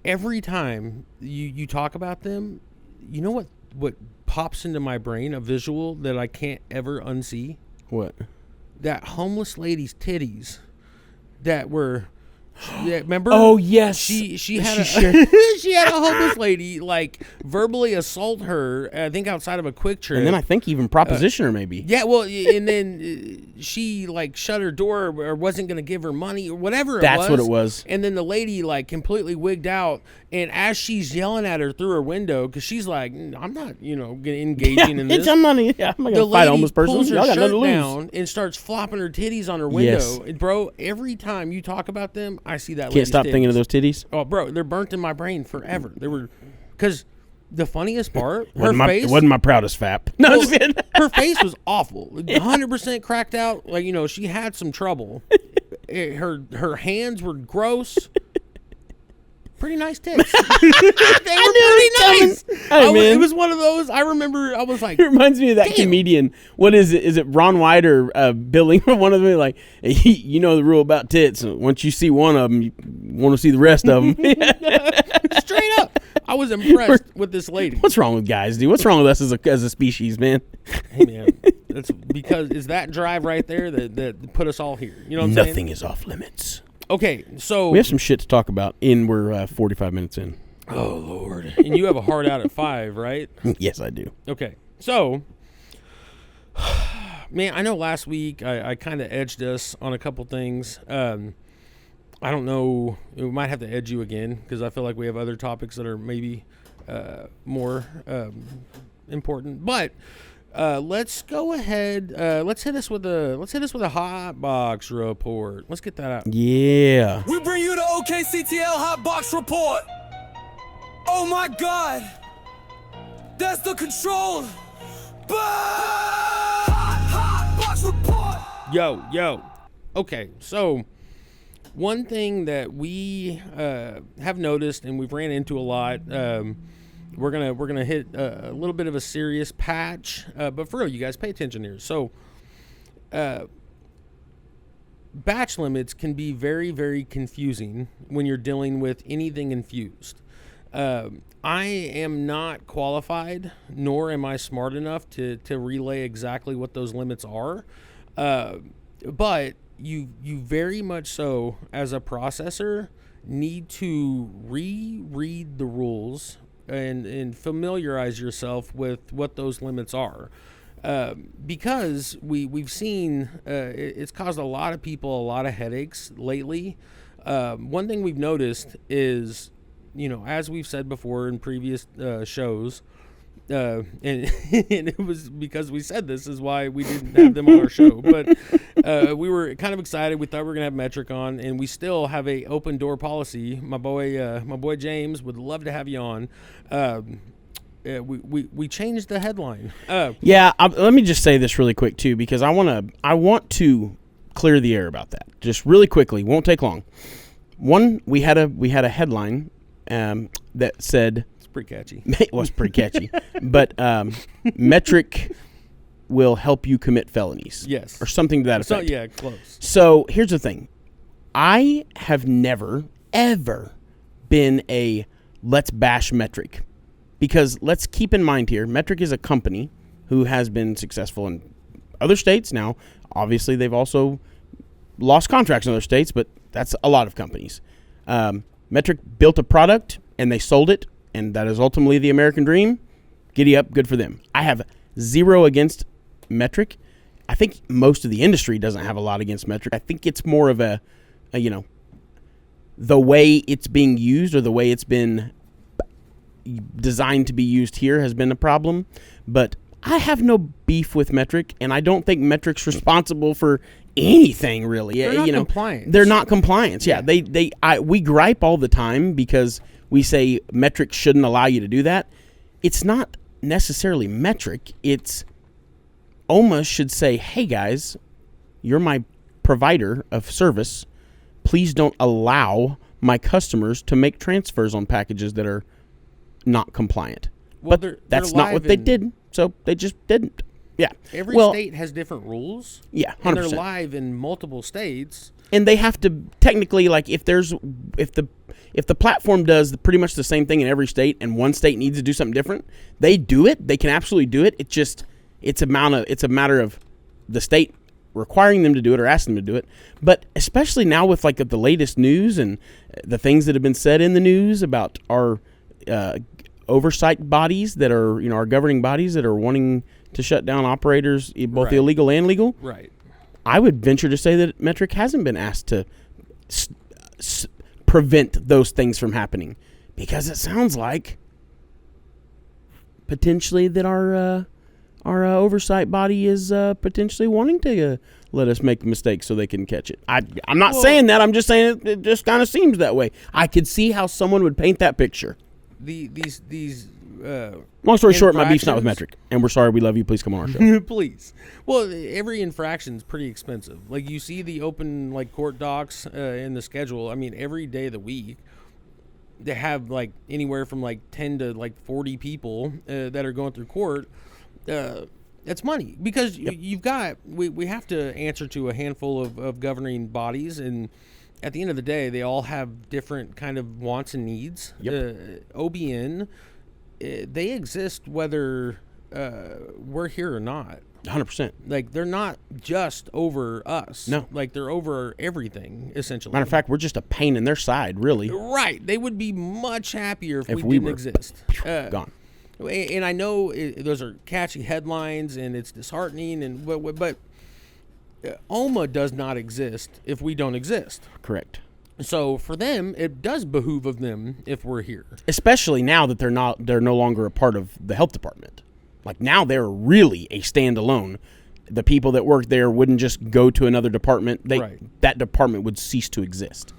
Every time you talk about them, you know what pops into my brain, a visual that I can't ever unsee? What? That homeless lady's titties that were... Yeah, remember? Oh yes, she had she had a homeless lady like verbally assault her. I think outside of a Quick Trip, and then I think even proposition her maybe. Yeah, well, and then she like shut her door or wasn't going to give her money or whatever. That's what it was. And then the lady like completely wigged out, and as she's yelling at her through her window because she's like, I'm not engaging in this. I'm not going to fight a homeless person. Pulls her Y'all got shirt nothing to lose. down and starts flopping her titties on her window. Yes. And bro, every time you talk about them, I see that. Can't stop thinking of those titties. Oh, bro, they're burnt in my brain forever. They were, because the funniest part, it wasn't my proudest fap. No, well, just kidding. Her face was awful, 100% cracked out. Like she had some trouble. Her hands were gross. Pretty nice tits. They were pretty nice. It was one of those. I remember. I was like, it reminds me of that comedian. What is it? Is it Ron White or Billy? One of them like, you know the rule about tits. Once you see one of them, you want to see the rest of them. Straight up. I was impressed with this lady. What's wrong with guys, dude? What's wrong with us as a species, man? Hey, man. That's because it's that drive right there that put us all here. You know what I'm saying? Nothing is off limits. Okay, so... We have some shit to talk about, and we're 45 minutes in. Oh, Lord. And you have a hard out at 5, right? Yes, I do. Okay, so... Man, I know last week I kind of edged us on a couple things. I don't know. We might have to edge you again, because I feel like we have other topics that are maybe more important. But... let's go ahead. Let's hit us with a hot box report. Let's get that out. Yeah. We bring you the OKCTL Hot Box Report. Oh my God! That's the control! Hot box report! Yo. Okay, so one thing that we have noticed and we've ran into a lot, we're gonna hit a little bit of a serious patch, but for real, you guys pay attention here. So, batch limits can be very, very confusing when you're dealing with anything infused. I am not qualified, nor am I smart enough to relay exactly what those limits are. But you very much so, as a processor, need to reread the rules and familiarize yourself with what those limits are. Because we've seen it's caused a lot of people a lot of headaches lately. One thing we've noticed is, as we've said before in previous shows, and it was because we said this is why we didn't have them on our show. But we were kind of excited. We thought we were gonna have Metric on, and we still have a open door policy. My boy James would love to have you on. We changed the headline. Let me just say this really quick too, because I want to clear the air about that. Just really quickly, won't take long. One, we had a headline that said, pretty catchy. It was pretty catchy. But Metric will help you commit felonies. Yes. Or something to that effect. Yeah, close. So here's the thing. I have never, ever been a let's bash Metric. Because let's keep in mind here, Metric is a company who has been successful in other states. Now, obviously, they've also lost contracts in other states, but that's a lot of companies. Metric built a product, and they sold it, and that is ultimately the American dream. Giddy up, good for them. I have zero against Metric. I think most of the industry doesn't have a lot against Metric. I think it's more of a the way it's being used or the way it's been designed to be used here has been a problem. But I have no beef with Metric, and I don't think Metric's responsible for anything really. They're not compliant. They're not compliance. Yeah, we gripe all the time because we say Metric shouldn't allow you to do that. It's not necessarily Metric. It's OMA should say, hey guys, you're my provider of service. Please don't allow my customers to make transfers on packages that are not compliant. Well, but that's not what they did, so they just didn't. Yeah. Every state has different rules. Yeah, 100%. And they're live in multiple states. And they have to technically, like, if the platform does pretty much the same thing in every state and one state needs to do something different, they do it. They can absolutely do it. It's a matter of the state requiring them to do it or asking them to do it. But especially now with like the latest news and the things that have been said in the news about our oversight bodies that are, our governing bodies that are wanting to shut down operators, both illegal and legal. Right. I would venture to say that Metric hasn't been asked to prevent those things from happening, because it sounds like potentially that our oversight body is potentially wanting to let us make mistakes so they can catch it. I'm not saying that. I'm just saying it just kind of seems that way. I could see how someone would paint that picture. These long story short, my beef's not with Metric, and we're sorry. We love you. Please come on our show. Please. Well, every infraction is pretty expensive. Like, you see the open court docs in the schedule. I mean, every day of the week they have anywhere from 10 to 40 people that are going through court. That's money, because you've got we have to answer to a handful of governing bodies, and at the end of the day, they all have different kind of wants and needs. OBN, they exist whether we're here or not. 100%. They're not just over us. No. They're over everything, essentially. Matter of fact, we're just a pain in their side, really. Right. They would be much happier if we didn't exist. Gone. And I know those are catchy headlines, and it's disheartening, but OMA does not exist if we don't exist. Correct. So for them, it does behoove of them if we're here. Especially now that they're no longer a part of the health department. Now they're really a standalone. The people that work there wouldn't just go to another department. That department would cease to exist.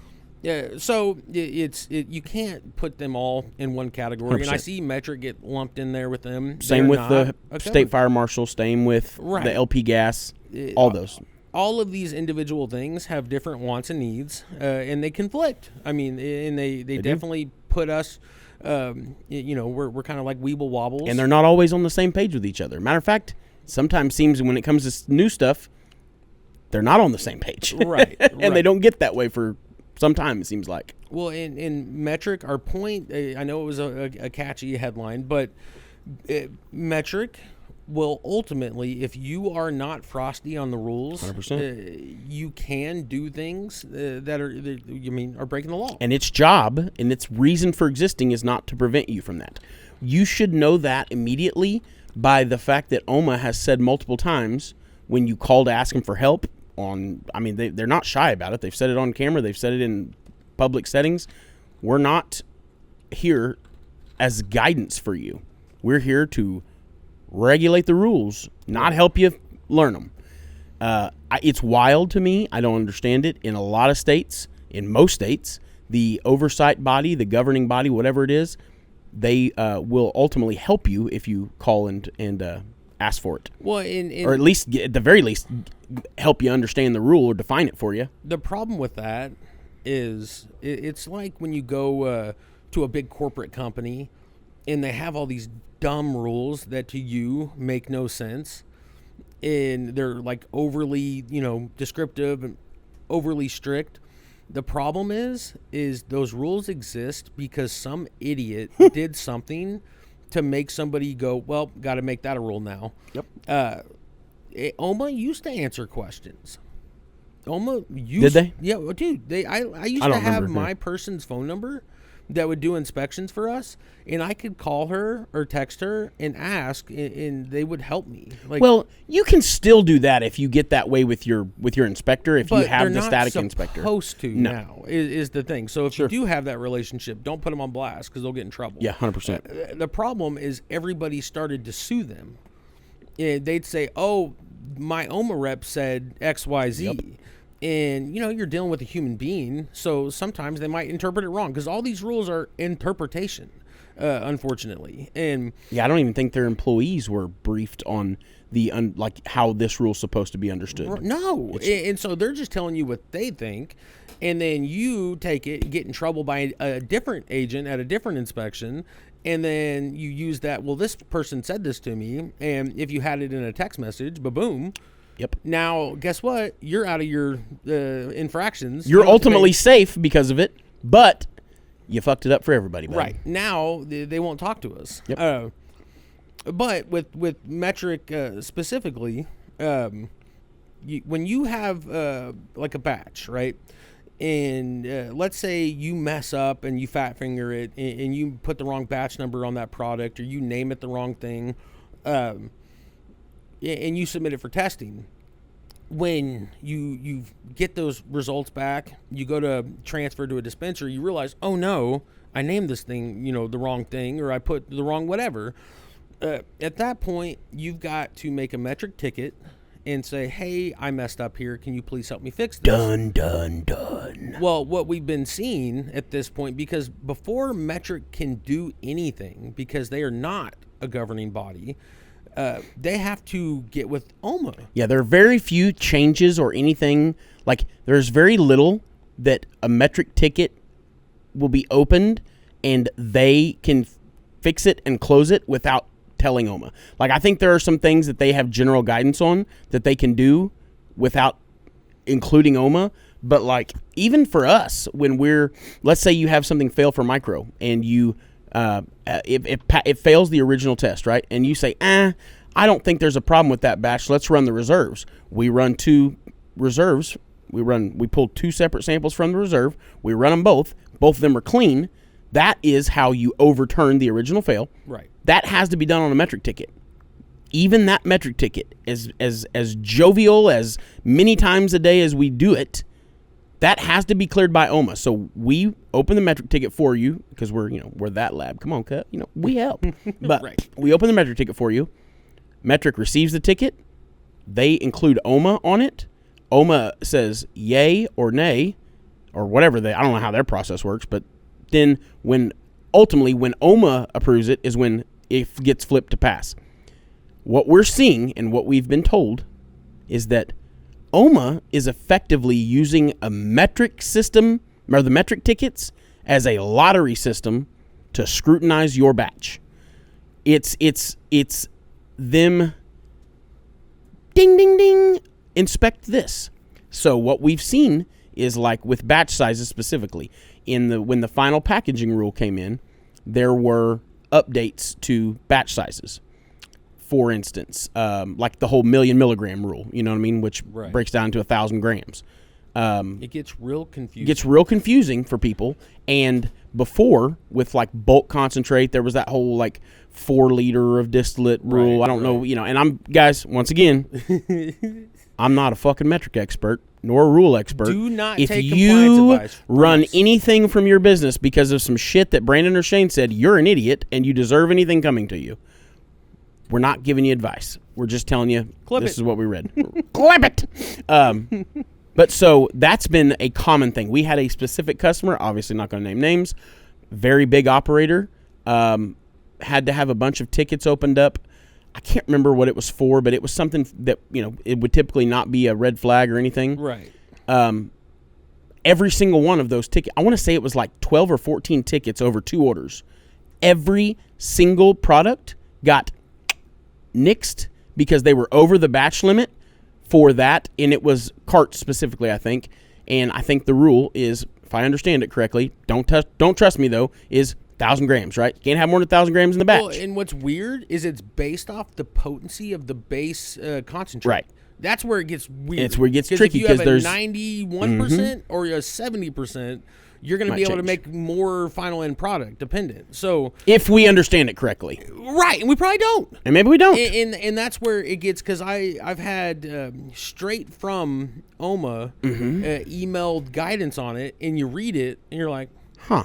Yeah, so you can't put them all in one category, and I 100%. see Metric get lumped in there with them. Same They're with not the a state government. fire marshal. Same with Right. the LP gas. All those. All of these individual things have different wants and needs, and they conflict. I mean, and they definitely put us. We're kind of like weeble wobbles, And they're not always on the same page with each other. Matter of fact, sometimes seems when it comes to new stuff, they're not on the same page. Right. And they don't get that way for some time, it seems like. Well, in Metric, our point, I know it was a catchy headline, but Metric will ultimately, if you are not frosty on the rules, 100%. You can do things that are breaking the law. And its job and its reason for existing is not to prevent you from that. You should know that immediately by the fact that OMA has said multiple times when you call to ask them for help they're not shy about it. They've said it on camera. They've said it in public settings. We're not here as guidance for you. We're here to regulate the rules, not help you learn them. It's wild to me. I don't understand it. In a lot of states, in most states, the oversight body, the governing body, whatever it is, they will ultimately help you if you call and ask for it. Well, or at least, at the very least, help you understand the rule or define it for you. The problem with that is it's like when you go to a big corporate company and they have all these dumb rules that to you make no sense, and they're like overly, descriptive and overly strict. The problem is those rules exist because some idiot did something to make somebody go, well, got to make that a rule now. Yep. OMA used to answer questions. OMA used, did they? Yeah, well, dude. I used to have my person's phone number that would do inspections for us, and I could call her or text her and ask, and they would help me. Like, well, you can still do that if you get that way with your inspector. If you have the static inspector, supposed to now is the thing. So if you do have that relationship, don't put them on blast because they'll get in trouble. Yeah, 100%. The problem is everybody started to sue them. They'd say, "Oh, my OMA rep said X, Y, Z." Yep. And, you're dealing with a human being, so sometimes they might interpret it wrong because all these rules are interpretation, unfortunately. And yeah, I don't even think their employees were briefed on the how this rule's supposed to be understood. No, and so they're just telling you what they think, and then you take it, get in trouble by a different agent at a different inspection, and then you use that, well, this person said this to me, and if you had it in a text message, ba-boom. Yep. Now, guess what? You're out of your infractions. You're ultimately safe because of it, but you fucked it up for everybody, buddy. Right. Now, they won't talk to us. Yep. But with Metric specifically, when you have like a batch, right? And let's say you mess up and you fat finger it and you put the wrong batch number on that product or you name it the wrong thing, and you submit it for testing. When you get those results back, you go to transfer to a dispenser, you realize, oh no, I named this thing, the wrong thing, or I put the wrong whatever. At that point, you've got to make a Metric ticket and say, hey, I messed up here. Can you please help me fix this? Done, done, done. Well, what we've been seeing at this point, because before Metric can do anything, because they are not a governing body, they have to get with OMA. Yeah, there are very few changes or anything. Like, there's very little that a Metric ticket will be opened and they can fix it and close it without telling OMA. Like, I think there are some things that they have general guidance on that they can do without including OMA. But, like, even for us, when let's say you have something fail for micro and you... it fails the original test, right? And you say, I don't think there's a problem with that batch. Let's run the reserves. We run 2 reserves. We pulled 2 separate samples from the reserve. We run them both. Both of them are clean. That is how you overturn the original fail. Right. That has to be done on a Metric ticket. Even that Metric ticket, as jovial as many times a day as we do it, that has to be cleared by OMA. So we open the Metric ticket for you because we're that lab. Come on, cut. We help. But right. We open the Metric ticket for you. Metric receives the ticket. They include OMA on it. OMA says yay or nay. or whatever I don't know how their process works, but then when OMA approves it is when it gets flipped to pass. What we're seeing and what we've been told is that OMA is effectively using a metric system, or the metric tickets, as a lottery system to scrutinize your batch. It's them, ding, ding, ding, inspect this. So what we've seen is, like with batch sizes specifically, when the final packaging rule came in, there were updates to batch sizes. For instance, like the whole 1,000,000 milligram rule, you know what I mean, which breaks down to 1,000 grams. It gets real confusing. It gets real confusing for people. And before, with like bulk concentrate, there was that whole like 4 liter of distillate rule. I don't know, and guys, once again, I'm not a fucking metric expert nor a rule expert. Do not if take you compliance advice run anything from your business because of some shit that Brandon or Shane said, you're an idiot and you deserve anything coming to you. We're not giving you advice. We're just telling you this is what we read. Clip it. But so that's been a common thing. We had a specific customer, obviously not going to name names, very big operator, had to have a bunch of tickets opened up. I can't remember what it was for, but it was something that, it would typically not be a red flag or anything. Right. Every single one of those tickets, I want to say it was like 12 or 14 tickets over 2 orders. Every single product got nixed because they were over the batch limit for that, and it was carts specifically, I think. And I think the rule is, if I understand it correctly, don't trust me though, is 1,000 grams, right? You can't have more than 1,000 grams in the batch. Well, and what's weird is it's based off the potency of the base concentrate. Right. That's where it gets weird. It's where it gets tricky because there's a 91% or a 70%, you're going to be able to make more final end product dependent. So if we understand it correctly, right, and we probably don't, and maybe we don't, and that's where it gets, because I've had straight from OMA emailed guidance on it, and you read it and you're like, huh.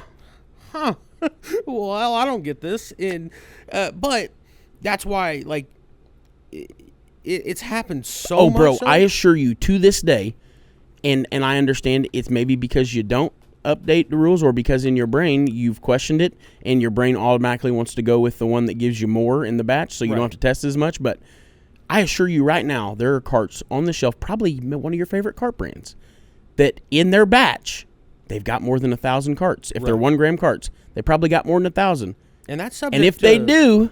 Well, I don't get this, and but that's why it's happened so much. Oh, bro, I assure you, to this day, and I understand it's maybe because you don't update the rules, or because in your brain you've questioned it and your brain automatically wants to go with the one that gives you more in the batch, so you don't have to test as much. But I assure you right now, there are carts on the shelf, probably one of your favorite cart brands, that in their batch they've got more than 1,000 carts. If they're 1 gram carts, they probably got more than 1,000. And that's subject. And if they do,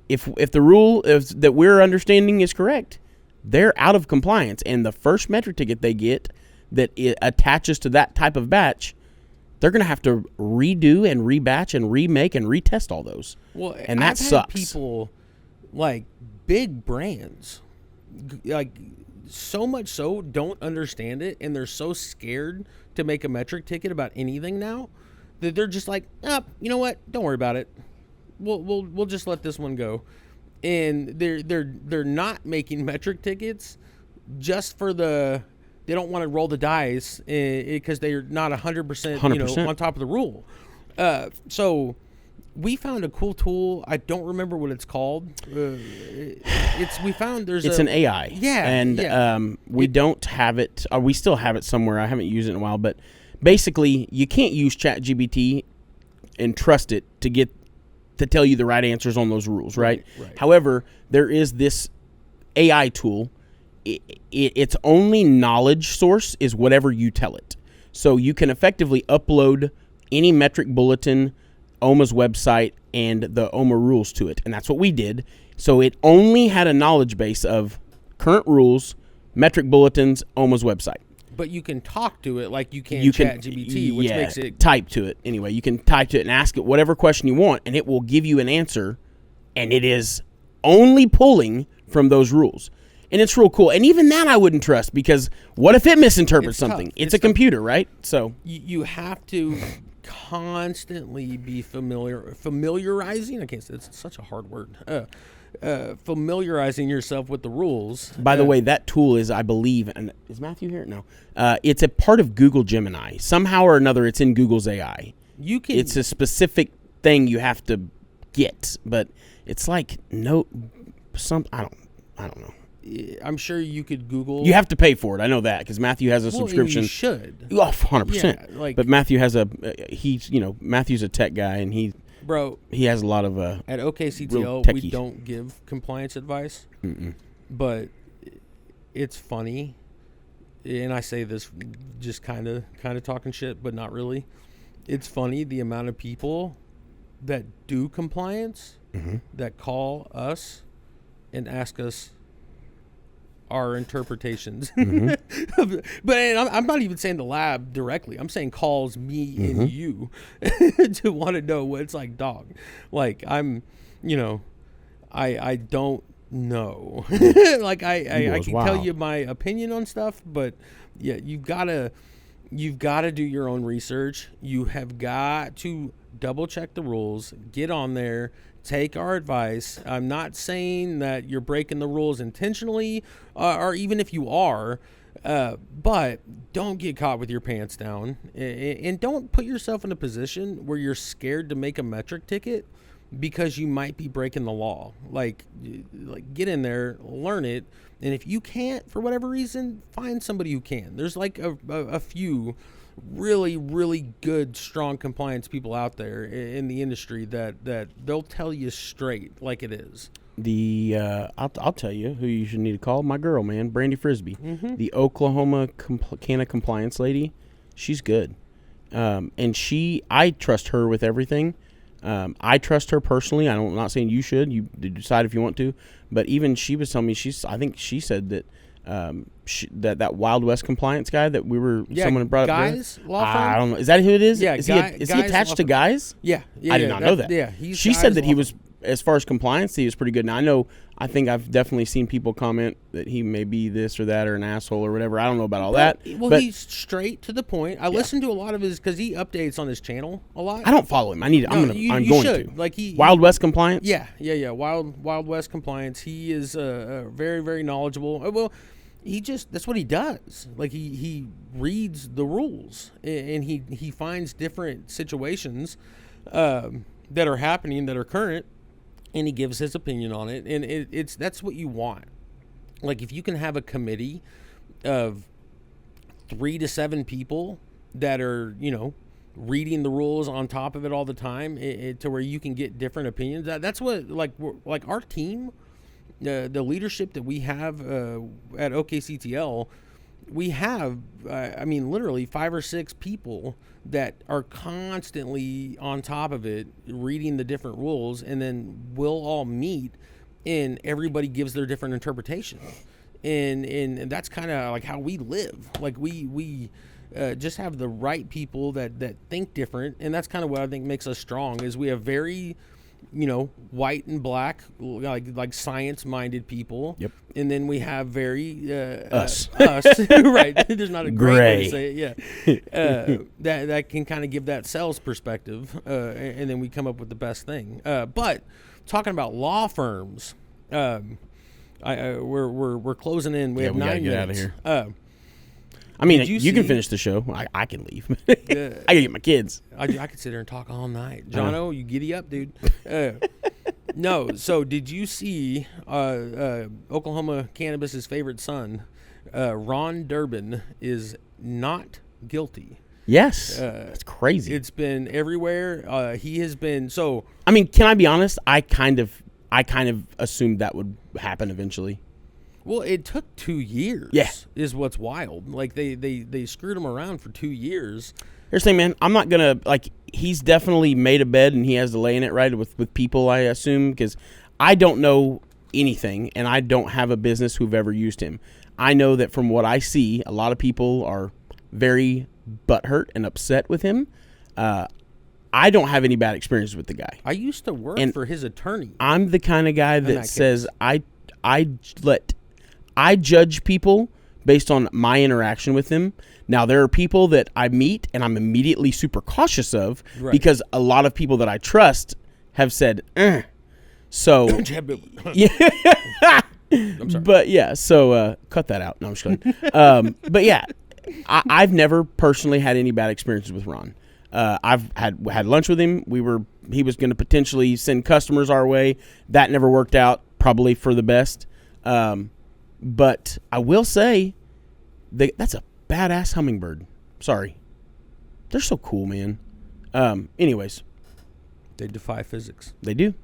if the rule that we're understanding is correct, they're out of compliance. And the first metric ticket they get that it attaches to that type of batch, they're going to have to redo and rebatch and remake and retest all those. Well, and that sucks. People like big brands, like so much so, don't understand it, and they're so scared to make a metric ticket about anything now that they're just like, you know what? Don't worry about it. We'll just let this one go. And they're not making metric tickets just for they don't want to roll the dice because they're not 100%, on top of the rule. So we found a cool tool. I don't remember what it's called. It's an AI. Yeah. And we don't have it. We still have it somewhere. I haven't used it in a while. But basically, you can't use ChatGPT and trust it to tell you the right answers on those rules, right? However, there is this AI tool. Its only knowledge source is whatever you tell it. So you can effectively upload any metric bulletin, OMA's website, and the OMA rules to it. And that's what we did. So it only had a knowledge base of current rules, metric bulletins, OMA's website. But you can talk to it like you can ChatGPT, which makes it... type to it. Anyway, you can type to it and ask it whatever question you want, and it will give you an answer, and it is only pulling from those rules. And it's real cool. And even that I wouldn't trust, because what if it misinterprets something? It's a computer, right? So you have to constantly be familiarizing. I can't say it's such a hard word. Familiarizing yourself with the rules. By the way, that tool is, I believe, and is Matthew here? No. It's a part of Google Gemini. Somehow or another, it's in Google's AI. It's a specific thing you have to get, but it's like I don't know. I'm sure you could Google. You have to pay for it. I know that because Matthew has a subscription. You should. Oh, 100%. Yeah, like, but Matthew has Matthew's a tech guy, and he has a lot of at OKCTL we don't give compliance advice. But it's funny, and I say this just kind of talking shit, but not really. It's funny the amount of people that do compliance that call us and ask us our interpretations. But I'm not even saying the lab directly. I'm saying calls me and you to want to know what it's like, dog. Like I don't know. Like I can tell you my opinion on stuff, but yeah, you've got to do your own research. You have got to double check the rules, get on there, take our advice. I'm not saying that you're breaking the rules intentionally, or even if you are, but don't get caught with your pants down, and don't put yourself in a position where you're scared to make a metric ticket because you might be breaking the law. Like get in there, learn it, and if you can't for whatever reason, find somebody who can. There's like a few really, really good, strong compliance people out there in the industry that they'll tell you straight like it is. I'll tell you who you should need to call. My girl, man, Brandy Frisbee, the Oklahoma Canna compliance lady. She's good, and I trust her with everything. I trust her personally. I'm not saying you should. You decide if you want to. But even she was telling me I think she said that that Wild West compliance guy that someone brought up. Guys law firm? I don't know. Is that who it is? Yeah. Is he attached to Guys? Yeah. I did not know that. Yeah. She said that he was, as far as compliance, he was pretty good. Now I think I've definitely seen people comment that he may be this or that or an asshole or whatever. I don't know about all that. Well, but he's straight to the point. I listen to a lot of his because he updates on his channel a lot. I don't follow him. I'm going to. Like Wild West compliance. Yeah. Wild West compliance. He is very, very knowledgeable. Well, that's what he does. Like he reads the rules and he finds different situations that are happening that are current, and he gives his opinion on it. And that's what you want. Like if you can have a committee of 3 to 7 people that are, reading the rules on top of it all the time, to where you can get different opinions. That's what like our team, the leadership that we have at OKCTL, we have literally 5 or 6 people that are constantly on top of it, reading the different rules, and then we'll all meet and everybody gives their different interpretation. And that's kind of like how we live. Like we just have the right people that think different, and that's kind of what I think makes us strong. Is we have very white and black, like science-minded people. Yep. And then we have very us, right? There's not a great way to say it. Yeah. That can kind of give that sales perspective, and then we come up with the best thing. But talking about law firms, we're closing in. We have 9 minutes. Get out of here. You can finish the show. I can leave. I gotta get my kids. I could sit there and talk all night. Jono, you giddy up, dude. No. So did you see Oklahoma Cannabis's favorite son, Ron Durbin, is not guilty? Yes. That's crazy. It's been everywhere. He has been so. Can I be honest? I kind of assumed that would happen eventually. Well, it took 2 years. Yeah. Is what's wild. Like they screwed him around for 2 years. Here's the thing, man. I'm not gonna he's definitely made a bed and he has to lay in it, right, with people, I assume, because I don't know anything and I don't have a business who've ever used him. I know that from what I see, a lot of people are very butthurt and upset with him. I don't have any bad experiences with the guy. I used to work for his attorney. I'm the kind of guy that says I judge people based on my interaction with them. Now, there are people that I meet and I'm immediately super cautious of because a lot of people that I trust have said, So, yeah. I'm sorry. But yeah, so cut that out. No, I'm just kidding. But yeah, I've never personally had any bad experiences with Ron. I've had lunch with him. He was going to potentially send customers our way. That never worked out, probably for the best. But I will say, that's a badass hummingbird. Sorry. They're so cool, man. Anyways. They defy physics. They do.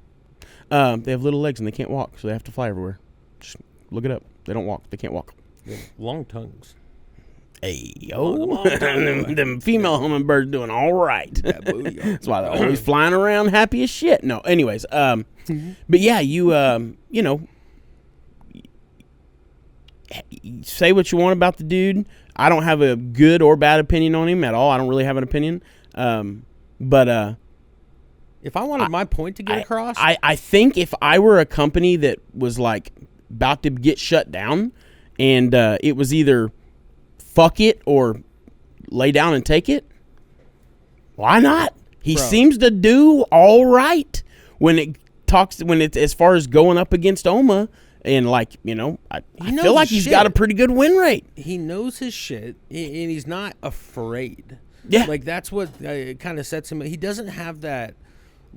They have little legs and they can't walk, so they have to fly everywhere. Just look it up. They don't walk. They can't walk. They have long tongues. Hey, yo. them female hummingbirds doing all right. That's why they're always flying around happy as shit. No, anyways. But yeah, you know, say what you want about the dude. I don't have a good or bad opinion on him at all. I don't really have an opinion. But if I wanted my point to get across, I think if I were a company that was like about to get shut down, and it was either fuck it or lay down and take it, why not? He seems to do all right when it's as far as going up against OMA. And, like, you know, I feel like he's got a pretty good win rate. He knows his shit, and he's not afraid. Yeah. Like, that's what kind of sets him. He doesn't have that,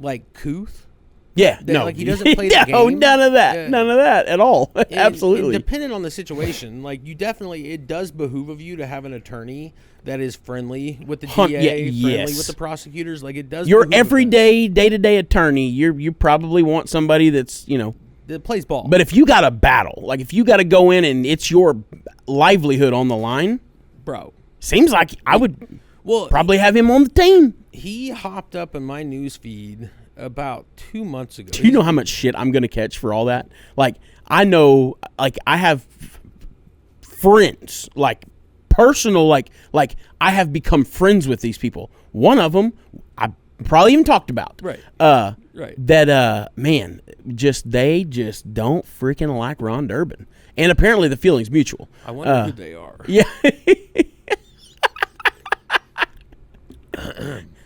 like, couth. Yeah, no. Like, he doesn't play the game. No, none of that. Yeah. None of that at all. Absolutely. And depending on the situation, like, it does behoove of you to have an attorney that is friendly with the DA, friendly with the prosecutors. Like, it does. Your everyday, day-to-day attorney, you probably want somebody that's, you know, that plays ball. But if you got a battle, like if you got to go in and it's your livelihood on the line, bro, seems like I would probably have him on the team. He hopped up in my news feed about 2 months ago. Do you know how much shit I'm going to catch for all that? Like, I know, like, I have friends, like, personal, like I have become friends with these people. One of them, I probably even talked about. Right. That, man, they just don't freaking like Ron Durbin. And apparently the feeling's mutual. I wonder who they are. Yeah.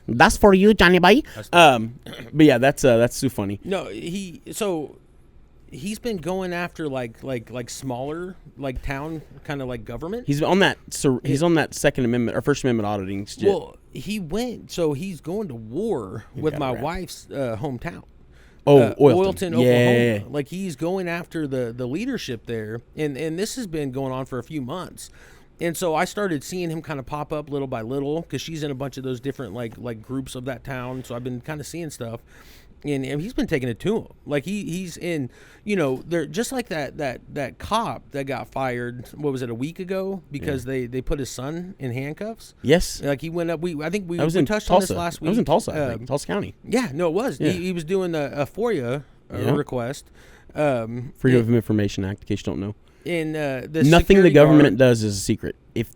That's for you, Johnny boy. But yeah, that's so funny. No, he's been going after like smaller like town kind of like government. He's on that. So he's on that Second Amendment or First Amendment auditing. Well, he's going to war with my wife's hometown. Oh, Oilton, Oklahoma. Yeah. Like he's going after the leadership there, and this has been going on for a few months. And so I started seeing him kind of pop up little by little because she's in a bunch of those different like groups of that town. So I've been kind of seeing stuff. And he's been taking it to him. Like he's in, you know, they're just like that cop that got fired. What was it, a week ago? Because they put his son in handcuffs. Yes. Like he went up. I think we touched Tulsa. on this last week. I was in Tulsa, I think, Tulsa County. Yeah, no, it was. Yeah. He was doing a FOIA request. Freedom of Information Act, in case you don't know. In nothing the government does is a secret. If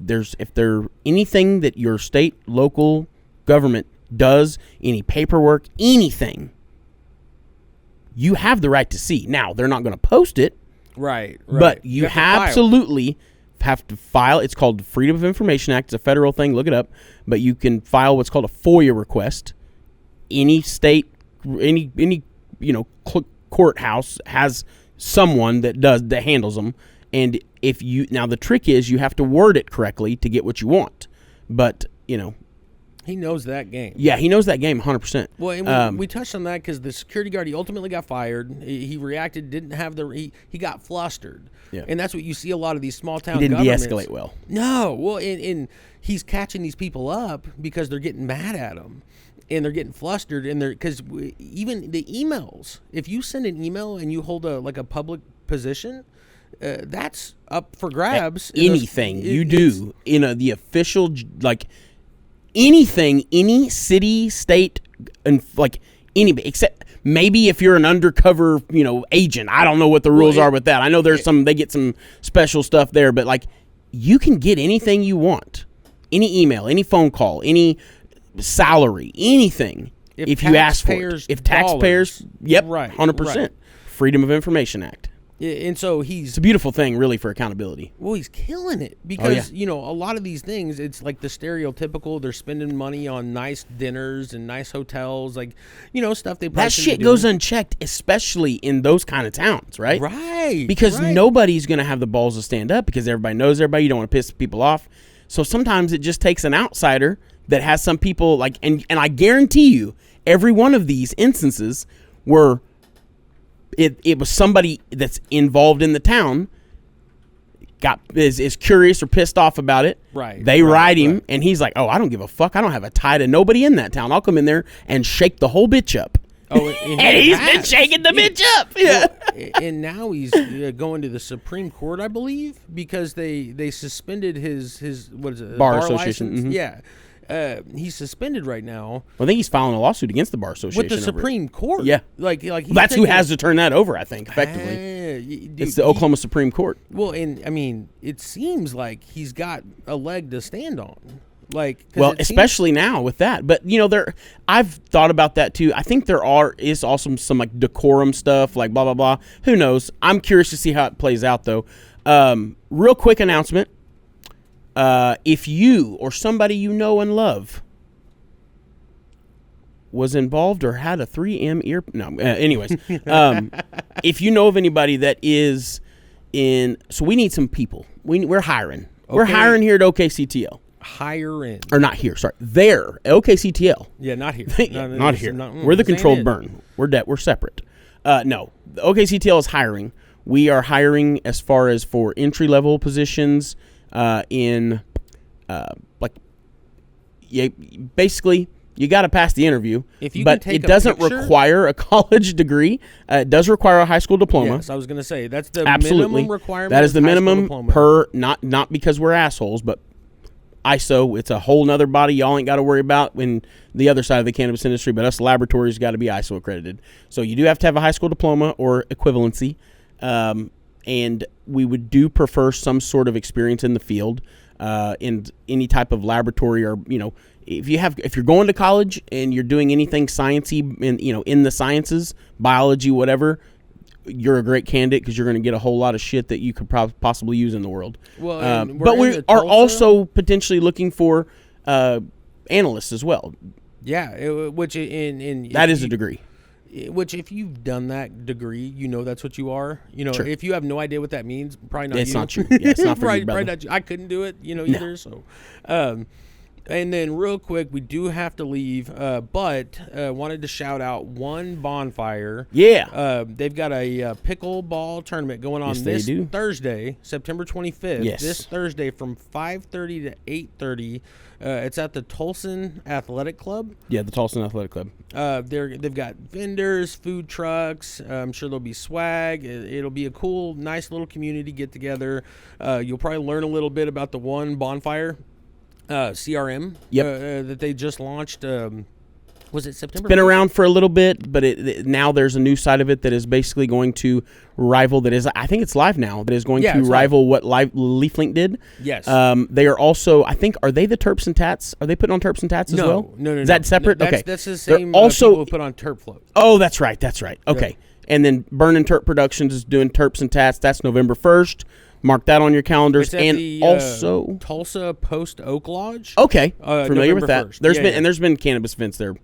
there anything that your state, local government does, any paperwork, anything, you have the right to see. Now, they're not going to post it. Right. But you absolutely have to file. It's called the Freedom of Information Act. It's a federal thing. Look it up. But you can file what's called a FOIA request. Any state, any courthouse has someone that handles them. And now the trick is you have to word it correctly to get what you want. But, you know. He knows that game. Yeah, he knows that game 100%. Well, and we touched on that because the security guard, he ultimately got fired. He reacted, didn't have he got flustered. Yeah. And that's what you see a lot of these small town governments. He didn't de-escalate well. No. Well, and he's catching these people up because they're getting mad at him. And they're getting flustered. And because even the emails, if you send an email and you hold a public position, that's up for grabs. Anything you do in the official, like, anything, any city, state, and like anybody, except maybe if you're an undercover, agent. I don't know what the rules are with that. I know there's they get some special stuff there, but like you can get anything you want, any email, any phone call, any salary, anything. If you ask for it. If taxpayers, yep, right, 100%. Right. Freedom of Information Act. And so it's a beautiful thing, really, for accountability. Well, he's killing it because, a lot of these things, it's like the stereotypical, they're spending money on nice dinners and nice hotels, like, stuff they probably that shit goes unchecked, especially in those kind of towns, right? Right. Because nobody's going to have the balls to stand up because everybody knows everybody. You don't want to piss people off. So sometimes it just takes an outsider that has some people, like, and I guarantee you, every one of these instances were... It was somebody that's involved in the town is curious or pissed off about it. Right. They ride him, right. and he's like, "Oh, I don't give a fuck. I don't have a tie to nobody in that town. I'll come in there and shake the whole bitch up." Oh, and he's been shaking the bitch up. Yeah. Well, and now he's going to the Supreme Court, I believe, because they suspended his what is it, Bar association. license? Mm-hmm. Yeah. He's suspended right now. Well, I think he's filing a lawsuit against the Bar Association. With the Supreme Court. Yeah. Like that's who has to turn that over, I think, effectively. Dude, it's the Oklahoma Supreme Court. Well, and I mean, it seems like he's got a leg to stand on. Like, well, especially now with that, but I've thought about that too. I think is also some like decorum stuff, like blah blah blah. Who knows? I'm curious to see how it plays out, though. Real quick announcement: if you or somebody you know and love was involved or had a 3M ear, anyways, if you know of anybody that is so we need some people. We're hiring. Okay. We're hiring here at OKCTL. Hiring. Or not here, sorry. There, OKCTL. Yeah, not here. Not here. We're the controlled burn. We're separate. No, the OKCTL is hiring. We are hiring as far as for entry-level positions basically, you got to pass the interview, but it doesn't require a college degree. It does require a high school diploma. Yes, I was going to say, that's the Absolutely. minimum requirement. That is the minimum per, not because we're assholes, but ISO, it's a whole nother body y'all ain't got to worry about in the other side of the cannabis industry, but us laboratories got to be ISO accredited. So you do have to have a high school diploma or equivalency, and we would prefer some sort of experience in the field, in any type of laboratory, or if you're going to college and you're doing anything sciencey in the sciences, biology, whatever, you're a great candidate because you're going to get a whole lot of shit that you could possibly use in the world. Well, but we are also potentially looking for analysts as well. Yeah, which that is a degree. Which, if you've done that degree, that's what you are. Sure. If you have no idea what that means, probably not. It's not true. Yeah, it's not for probably, you, brother. probably not. I couldn't do it, either. So, and then real quick, we do have to leave, but wanted to shout out one bonfire. Yeah. They've got a pickleball tournament going on this Thursday, September 25th. Yes. This Thursday from 5:30 to 8:30. It's at the Tolson Athletic Club. Yeah, the Tolson Athletic Club. They've got vendors, food trucks. I'm sure there'll be swag. It'll be a cool, nice little community get together. You'll probably learn a little bit about the one bonfire. CRM that they just launched. Was it September? It's been around for a little bit, but now there's a new side of it that is basically going to rival. I think it's live now. That is going to rival what LeafLink did. Yes. They are also. I think, are they the Terps and Tats? Are they putting on Terps and Tats as well? No. Is that separate? Okay. That's the same. Also, people who put on Terp Float. Oh, that's right. Okay. Yeah. And then Burnin' Terp Productions is doing Terps and Tats. That's November 1st. Mark that on your calendars. It's at the, also Tulsa Post Oak Lodge. Okay, familiar with that. 1st. There's been cannabis events there,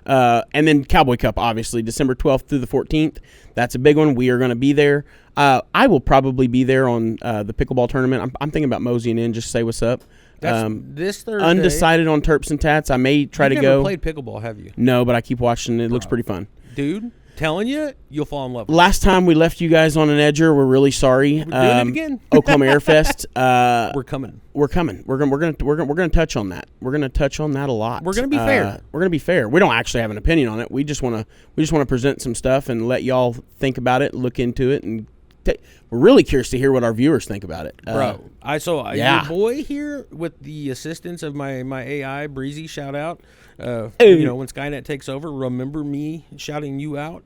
and then Cowboy Cup, obviously December 12th through the 14th. That's a big one. We are going to be there. I will probably be there on the pickleball tournament. I'm thinking about moseying in, just say what's up. That's this Thursday. Undecided on Terps and Tats. I may try to go. You've never played pickleball, have you? No, but I keep watching. It looks pretty fun, dude. Telling you, you'll fall in love with Last time we left you guys on an edger. We're really sorry. We're doing it again. Oklahoma Air Fest. We're coming. We're gonna touch on that. We're gonna touch on that a lot. We're gonna be fair. We're gonna be fair. We don't actually have an opinion on it. We just wanna present some stuff and let y'all think about it, look into it, and we're really curious to hear what our viewers think about it. Bro, your boy here with the assistance of my AI Breezy, shout out. When Skynet takes over, remember me shouting you out.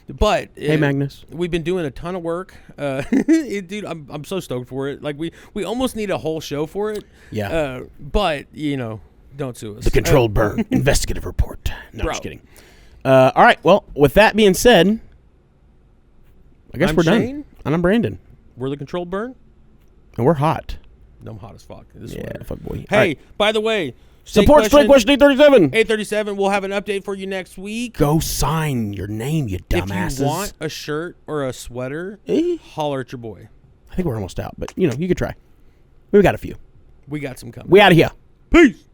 But hey, Magnus, we've been doing a ton of work, dude. I'm so stoked for it. Like we almost need a whole show for it. Yeah. But don't sue us. The Controlled Burn investigative report. No, I'm just kidding. All right. Well, with that being said, I guess we're Shane, done. And I'm Brandon. We're the Controlled Burn, and we're hot. I'm hot as fuck. Fuck boy. Hey, right. By the way. Support Straight Question 837. 837. We'll have an update for you next week. Go sign your name, you dumbasses. If you want a shirt or a sweater, holler at your boy. I think we're almost out, but you could try. We've got a few. We got some coming. We out of here. Peace.